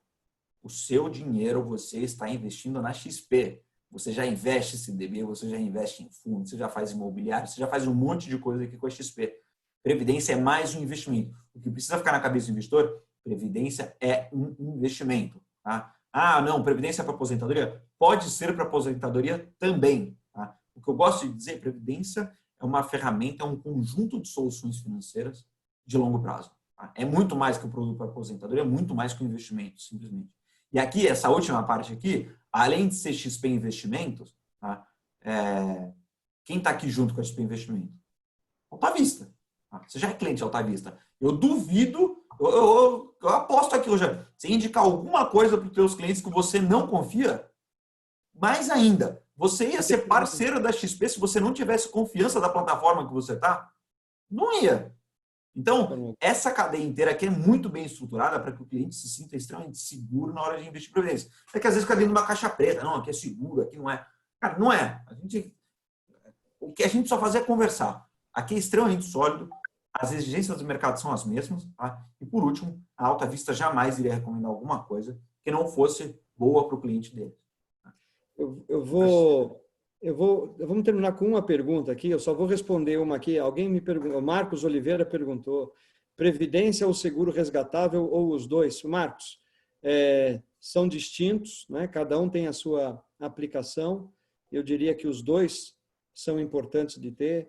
O seu dinheiro você está investindo na XP. Você já investe em CDB, você já investe em fundo, você já faz imobiliário, você já faz um monte de coisa aqui com a XP. Previdência é mais um investimento. O que precisa ficar na cabeça do investidor, previdência é um investimento. Tá? Ah, não, previdência é para aposentadoria? Pode ser para aposentadoria também. Tá? O que eu gosto de dizer, previdência é uma ferramenta, é um conjunto de soluções financeiras de longo prazo. Tá? É muito mais que o produto para aposentadoria, é muito mais que o investimento, simplesmente. E aqui, essa última parte aqui, além de ser XP Investimentos, tá? Quem está aqui junto com a XP Investimentos? Alta Vista. Tá? Você já é cliente de Alta Vista. Eu duvido, eu aposto aqui hoje, você indicar alguma coisa para os seus clientes que você não confia, mais ainda, você ia ser parceiro da XP se você não tivesse confiança da plataforma que você está? Não ia. Então, essa cadeia inteira aqui é muito bem estruturada para que o cliente se sinta extremamente seguro na hora de investir em previdência. É que às vezes fica dentro de uma caixa preta. Não, aqui é seguro, aqui não é. Cara, não é. O que a gente só fazer é conversar. Aqui é extremamente sólido. As exigências do mercado são as mesmas. Tá? E, por último, a Alta Vista jamais iria recomendar alguma coisa que não fosse boa para o cliente dele. Vamos terminar com uma pergunta aqui, eu só vou responder uma aqui. Alguém me perguntou, o Marcos Oliveira perguntou, previdência ou seguro resgatável ou os dois? Marcos, são distintos, né? Cada um tem a sua aplicação. Eu diria que os dois são importantes de ter.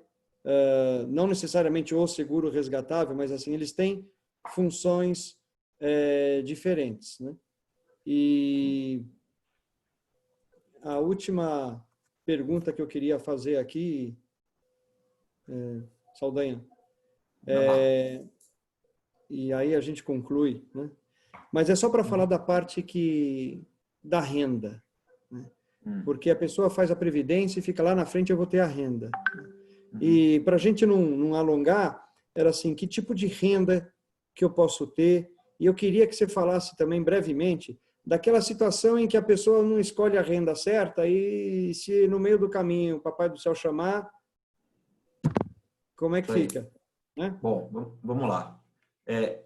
Não necessariamente o seguro resgatável, mas assim, eles têm funções diferentes, né? E a última pergunta que eu queria fazer aqui, Saldanha, e aí a gente conclui, né? Mas é só para falar da parte da renda, né? Porque a pessoa faz a previdência e fica lá na frente, eu vou ter a renda. E para a gente não alongar, era assim, que tipo de renda que eu posso ter? E eu queria que você falasse também brevemente daquela situação em que a pessoa não escolhe a renda certa e se no meio do caminho o Papai do Céu chamar, como é que fica? Né? Bom, vamos lá.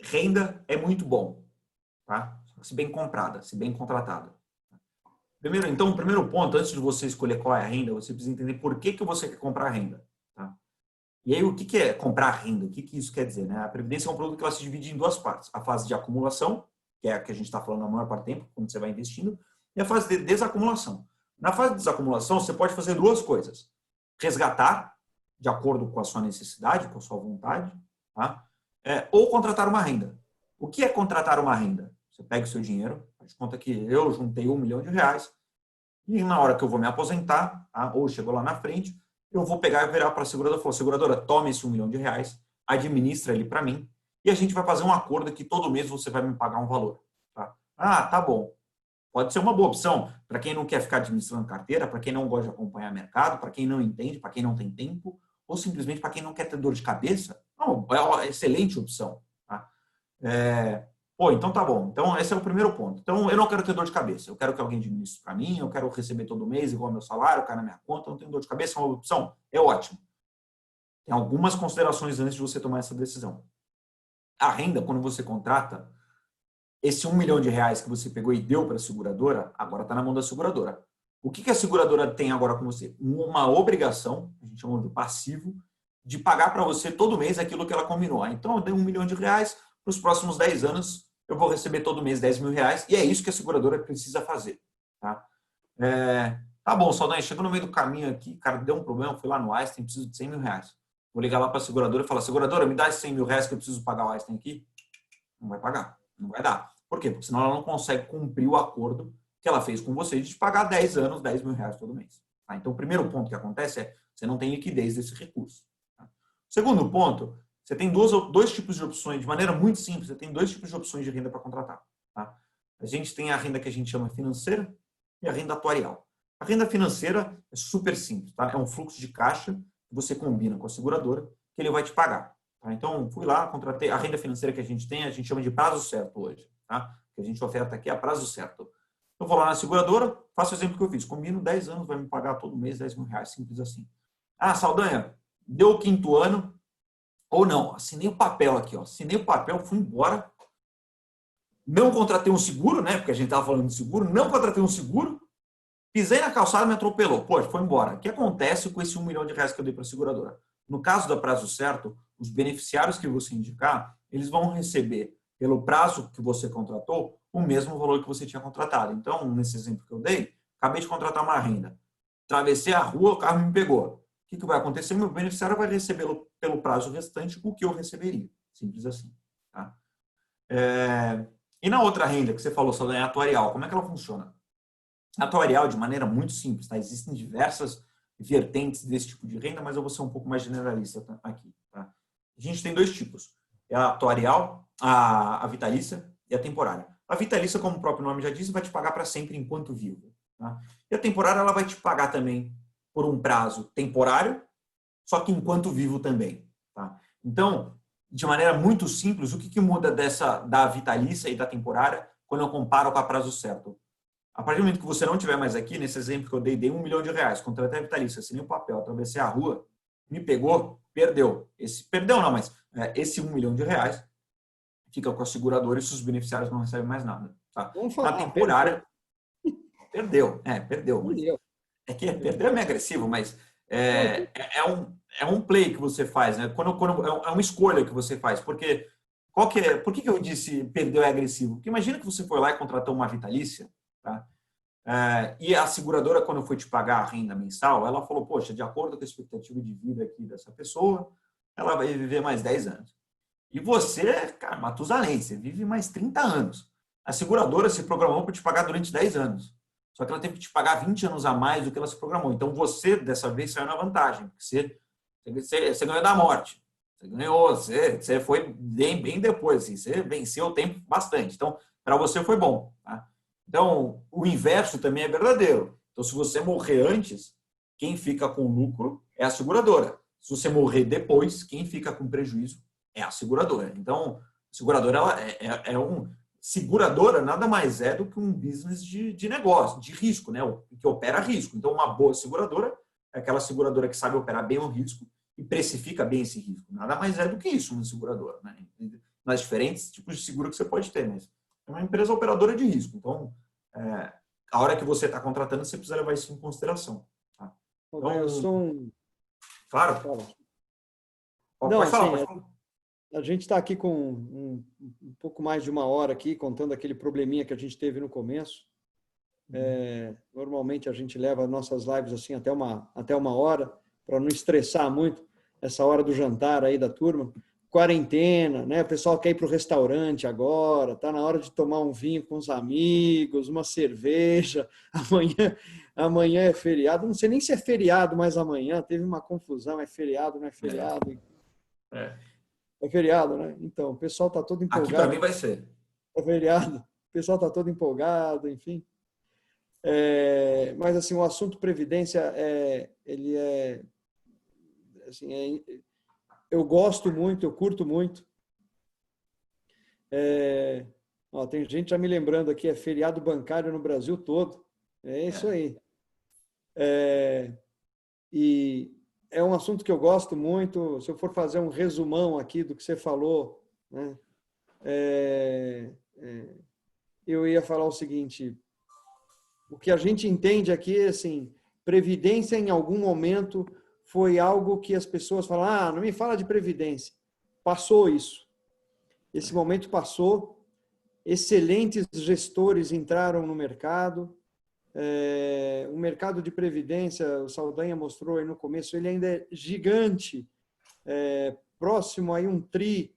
Renda é muito bom, tá? Se bem comprada, se bem contratada. Então, o primeiro ponto, antes de você escolher qual é a renda, você precisa entender por que você quer comprar renda. Tá? E aí, o que é comprar renda? O que isso quer dizer? Né? A Previdência é um produto que ela se divide em duas partes. A fase de acumulação, que é a que a gente está falando a maior parte do tempo, quando você vai investindo, e a fase de desacumulação. Na fase de desacumulação, você pode fazer duas coisas. Resgatar, de acordo com a sua necessidade, com a sua vontade, tá? Ou contratar uma renda. O que é contratar uma renda? Você pega o seu dinheiro, faz conta que eu juntei R$1 milhão, e na hora que eu vou me aposentar, tá? Ou chegou lá na frente, eu vou pegar e virar para a seguradora e falar, seguradora, tome esse R$1 milhão, administra ele para mim, e a gente vai fazer um acordo que todo mês você vai me pagar um valor. Tá? Tá bom. Pode ser uma boa opção para quem não quer ficar administrando carteira, para quem não gosta de acompanhar mercado, para quem não entende, para quem não tem tempo, ou simplesmente para quem não quer ter dor de cabeça. Não, é uma excelente opção. Tá? Então tá bom. Então esse é o primeiro ponto. Então eu não quero ter dor de cabeça. Eu quero que alguém administre para mim, eu quero receber todo mês igual ao meu salário, cai na minha conta, eu não tenho dor de cabeça, é uma opção. É ótimo. Tem algumas considerações antes de você tomar essa decisão. A renda, quando você contrata, esse R$1 milhão que você pegou e deu para a seguradora, agora está na mão da seguradora. O que a seguradora tem agora com você? Uma obrigação, a gente chama de passivo, de pagar para você todo mês aquilo que ela combinou. Então, eu dei R$1 milhão, nos próximos 10 anos eu vou receber todo mês R$10 mil, e é isso que a seguradora precisa fazer. Tá, tá bom, Saldanha, chegou no meio do caminho aqui, cara, deu um problema, fui lá no Einstein, preciso de R$100 mil. Vou ligar lá para a seguradora e falar, seguradora, me dá esses R$100 mil que eu preciso pagar o Einstein aqui? Não vai pagar, não vai dar. Por quê? Porque senão ela não consegue cumprir o acordo que ela fez com você de te pagar 10 anos, R$10 mil todo mês. Tá? Então, o primeiro ponto que acontece é você não tem liquidez desse recurso. Tá? Segundo ponto, você tem dois tipos de opções, de maneira muito simples, você tem 2 tipos de opções de renda para contratar. Tá? A gente tem a renda que a gente chama financeira e a renda atuarial. A renda financeira é super simples, tá? É um fluxo de caixa que você combina com a seguradora que ele vai te pagar. Tá? Então, fui lá, contratei. A renda financeira que a gente tem, a gente chama de prazo certo hoje. Tá? O que a gente oferta aqui é a prazo certo. Eu vou lá na seguradora, faço o exemplo que eu fiz. Combino 10 anos, vai me pagar todo mês R$10 mil, simples assim. Ah, Saldanha, deu o 5º ano, ou não, assinei o papel aqui, ó. Assinei o papel, fui embora. Não contratei um seguro, né? Porque a gente estava falando de seguro, não contratei um seguro, pisei na calçada e me atropelou. Poxa, foi embora. O que acontece com esse R$1 milhão que eu dei para a seguradora? No caso do prazo certo, os beneficiários que você indicar, eles vão receber, pelo prazo que você contratou, o mesmo valor que você tinha contratado. Então, nesse exemplo que eu dei, acabei de contratar uma renda. Atravessei a rua, o carro me pegou. O que vai acontecer? Meu beneficiário vai receber pelo prazo restante o que eu receberia. Simples assim. Tá? E na outra renda que você falou, Saldanha, atuarial, como é que ela funciona? Atuarial, de maneira muito simples, tá? Existem diversas vertentes desse tipo de renda, mas eu vou ser um pouco mais generalista aqui. Tá? A gente tem 2 tipos. É a atuarial, a vitalícia e a temporária. A vitalícia, como o próprio nome já diz, vai te pagar para sempre enquanto vivo. Tá? E a temporária, ela vai te pagar também por um prazo temporário, só que enquanto vivo também. Tá? Então, de maneira muito simples, o que muda da vitalícia e da temporária quando eu comparo com a prazo certo? A partir do momento que você não estiver mais aqui, nesse exemplo que eu dei R$1 milhão, contratei a vitalícia, assinei o papel, atravessei a rua, me pegou, perdeu. Perdeu não, mas esse R$1 milhão fica com a seguradora e seus beneficiários não recebem mais nada. Tá? Vamos falar, Na temporária, perdeu. Perdeu. É que perder é meio agressivo, mas é um play que você faz, né? É uma escolha que você faz. Porque por que eu disse perdeu é agressivo? Porque imagina que você foi lá e contratou uma vitalícia, tá? E a seguradora, quando foi te pagar a renda mensal, ela falou, poxa, de acordo com a expectativa de vida aqui dessa pessoa, ela vai viver mais 10 anos. E você, cara, Matusalém, você vive mais 30 anos. A seguradora se programou para te pagar durante 10 anos. Só que ela teve que te pagar 20 anos a mais do que ela se programou. Então, você, dessa vez, saiu na vantagem. Porque você ganhou da morte. Você ganhou, você foi bem depois. Assim, você venceu o tempo bastante. Então, para você foi bom. Tá? Então, o inverso também é verdadeiro. Então, se você morrer antes, quem fica com lucro é a seguradora. Se você morrer depois, quem fica com prejuízo é a seguradora. Então, a seguradora ela seguradora nada mais é do que um business de negócio, de risco, né? Que opera risco. Então, uma boa seguradora é aquela seguradora que sabe operar bem o risco e precifica bem esse risco. Nada mais é do que isso, uma seguradora, né? Nas diferentes tipos de seguro que você pode ter, mas é uma empresa operadora de risco. Então, a hora que você está contratando, você precisa levar isso em consideração. Tá? Então, eu sou Claro. Pode falar. A gente está aqui com um pouco mais de 1 hora aqui, contando aquele probleminha que a gente teve no começo. Normalmente a gente leva nossas lives assim até uma hora, para não estressar muito essa hora do jantar aí da turma. Quarentena, né? O pessoal quer ir para o restaurante agora, está na hora de tomar um vinho com os amigos, uma cerveja. Amanhã é feriado. Não sei nem se é feriado, mas amanhã teve uma confusão, é feriado, não é feriado. É feriado, né? Então, o pessoal está todo empolgado. Aqui para mim vai ser. É feriado. O pessoal está todo empolgado, enfim. Mas, assim, o assunto previdência, ele é... Assim, eu gosto muito, eu curto muito. Tem gente já me lembrando aqui, é feriado bancário no Brasil todo. É isso aí. E é um assunto que eu gosto muito. Se eu for fazer um resumão aqui do que você falou, né, eu ia falar o seguinte: o que a gente entende aqui é assim, previdência em algum momento foi algo que as pessoas falam, ah, não me fala de previdência. Passou isso. Esse momento passou. Excelentes gestores entraram no mercado. O mercado de previdência, o Saldanha mostrou aí no começo, ele ainda é gigante, próximo aí um tri,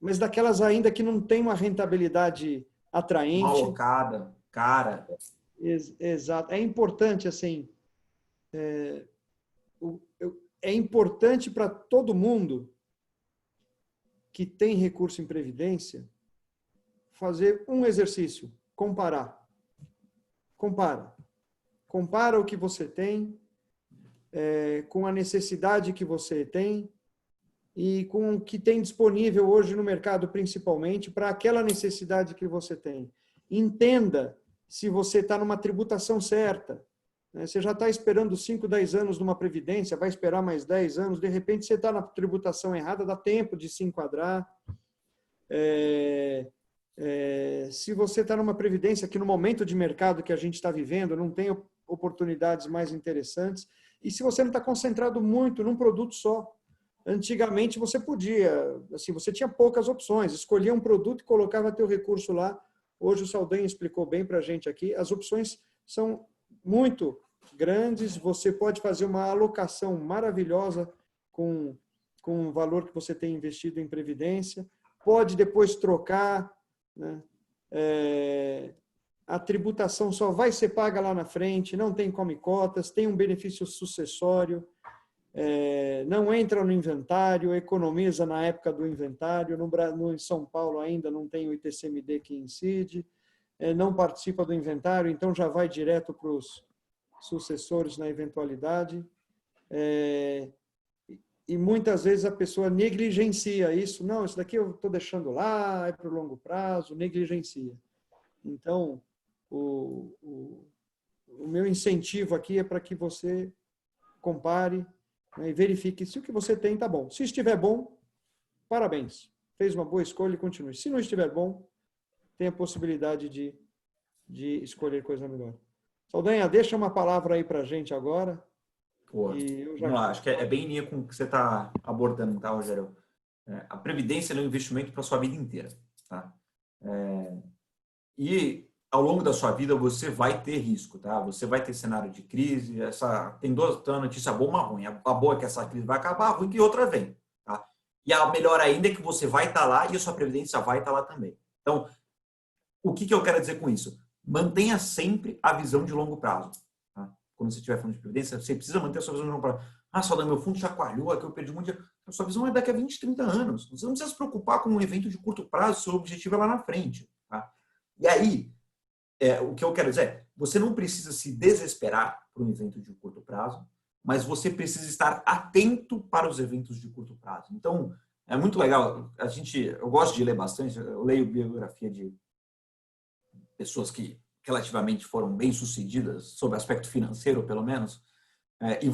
mas daquelas ainda que não tem uma rentabilidade atraente. Mal alocada, cara. Exato. É importante, assim, é importante para todo mundo que tem recurso em previdência fazer um exercício, comparar. Compara o que você tem com a necessidade que você tem e com o que tem disponível hoje no mercado, principalmente, para aquela necessidade que você tem. Entenda se você está numa tributação certa. Você já está esperando 5, 10 anos numa previdência, vai esperar mais 10 anos, de repente você está na tributação errada, dá tempo de se enquadrar. Se você está numa previdência que no momento de mercado que a gente está vivendo não tem oportunidades mais interessantes, e se você não está concentrado muito num produto só. Antigamente você podia, assim, você tinha poucas opções, escolhia um produto e colocava teu recurso lá. Hoje o Saldanha explicou bem para a gente aqui, as opções são muito grandes, você pode fazer uma alocação maravilhosa com o valor que você tem investido em previdência, pode depois trocar, né? A tributação só vai ser paga lá na frente, não tem come-cotas, tem um benefício sucessório, não entra no inventário, economiza na época do inventário, em São Paulo ainda não tem o ITCMD que incide, não participa do inventário, então já vai direto para os sucessores na eventualidade. E muitas vezes a pessoa negligencia isso. Não, isso daqui eu estou deixando lá, é para o longo prazo, negligencia. Então, o meu incentivo aqui é para que você compare, né, e verifique se o que você tem está bom. Se estiver bom, parabéns. Fez uma boa escolha e continue. Se não estiver bom, tem a possibilidade de escolher coisa melhor. Saldanha, deixa uma palavra aí para a gente agora. Pô, vamos lá, acho que é bem em linha com o que você está abordando, tá, Rogério? A previdência é um investimento para a sua vida inteira, tá? E ao longo da sua vida você vai ter risco, tá? Você vai ter cenário de crise, tem uma notícia boa e uma ruim. A boa é que essa crise vai acabar, a ruim é que outra vem, tá? E a melhor ainda é que você vai estar lá e a sua previdência vai estar lá também. Então, o que eu quero dizer com isso? Mantenha sempre a visão de longo prazo. Tá? Quando você estiver falando de previdência, você precisa manter a sua visão de longo prazo. Ah, só meu fundo chacoalhou, aqui eu perdi muito dinheiro. A sua visão é daqui a 20, 30 anos. Você não precisa se preocupar com um evento de curto prazo, seu objetivo é lá na frente. Tá? E aí, o que eu quero dizer é, você não precisa se desesperar por um evento de curto prazo, mas você precisa estar atento para os eventos de curto prazo. Então, é muito legal. Eu gosto de ler bastante, eu leio biografia de pessoas que relativamente foram bem-sucedidas, sob aspecto financeiro, pelo menos. E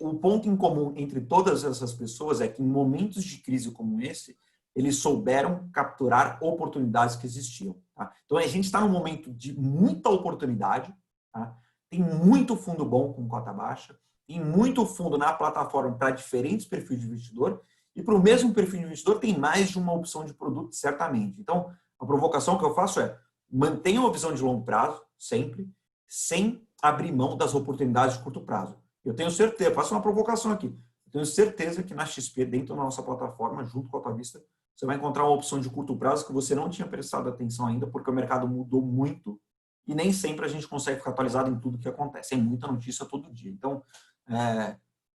o ponto em comum entre todas essas pessoas é que em momentos de crise como esse, eles souberam capturar oportunidades que existiam. Tá? Então, a gente está num momento de muita oportunidade, tá? Tem muito fundo bom com cota baixa, tem muito fundo na plataforma para diferentes perfis de investidor, e para o mesmo perfil de investidor tem mais de uma opção de produto, certamente. Então, a provocação que eu faço é mantenha uma visão de longo prazo, sempre, sem abrir mão das oportunidades de curto prazo. Eu tenho certeza, faço uma provocação aqui, eu tenho certeza que na XP, dentro da nossa plataforma, junto com a Tua Vista, você vai encontrar uma opção de curto prazo que você não tinha prestado atenção ainda, porque o mercado mudou muito e nem sempre a gente consegue ficar atualizado em tudo que acontece. Tem muita notícia todo dia. Então,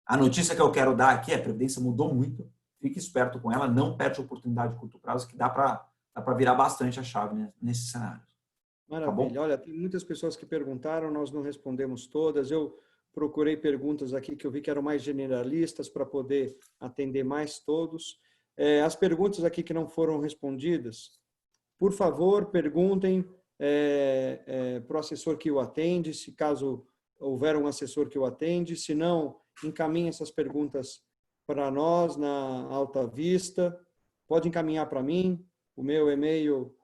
a notícia que eu quero dar aqui é a Previdência mudou muito, fique esperto com ela, não perde a oportunidade de curto prazo, que dá para virar bastante a chave, né, nesse cenário. Maravilha. Tá. Olha, tem muitas pessoas que perguntaram, nós não respondemos todas. Eu procurei perguntas aqui que eu vi que eram mais generalistas para poder atender mais todos. As perguntas aqui que não foram respondidas, por favor, perguntem para o assessor que o atende, se caso houver um assessor que o atende. Se não, encaminhe essas perguntas para nós na Alta Vista. Pode encaminhar para mim. O meu e-mail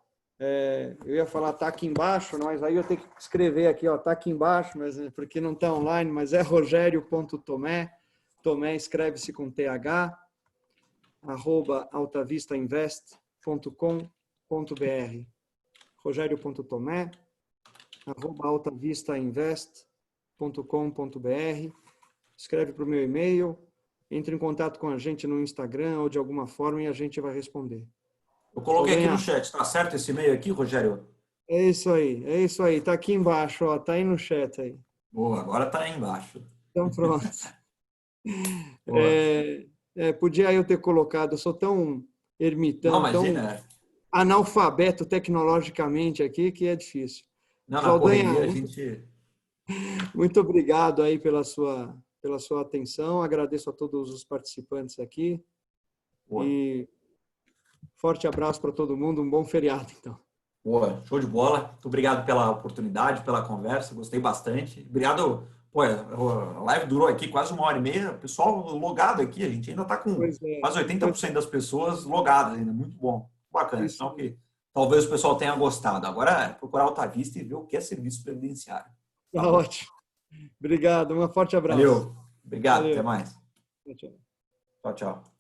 Eu ia falar tá aqui embaixo, mas aí eu tenho que escrever aqui, ó, tá aqui embaixo, mas porque não está online, mas é rogério.tomé, Tomé escreve-se com TH, @altavistainvest.com.br. rogério.tomé, @altavistainvest.com.br. Escreve para o meu e-mail, entre em contato com a gente no Instagram ou de alguma forma e a gente vai responder. Eu coloquei aqui no chat, tá certo esse e-mail aqui, Rogério? É isso aí, tá aqui embaixo, ó, tá aí no chat aí. Boa, agora tá aí embaixo. Então pronto. Boa. Podia eu ter colocado, eu sou tão Não, ermitão, tão imagina. analfabeto tecnologicamente aqui que é difícil. Não, na Saldanha, correria a gente... muito obrigado aí pela sua atenção. Agradeço a todos os participantes aqui. Boa. E forte abraço para todo mundo. Um bom feriado, então. Boa, show de bola. Muito obrigado pela oportunidade, pela conversa. Gostei bastante. Obrigado. Pô, a live durou aqui quase 1h30. Pessoal logado aqui. A gente ainda está com Pois é. quase 80% das pessoas logadas ainda. Muito bom. Bacana. Isso. Então, que talvez o pessoal tenha gostado. Agora é procurar Alta Vista e ver o que é serviço previdenciário. Tá ótimo. Obrigado. Um forte abraço. Valeu. Obrigado. Valeu. Até mais. Tchau, tchau. Tchau, tchau.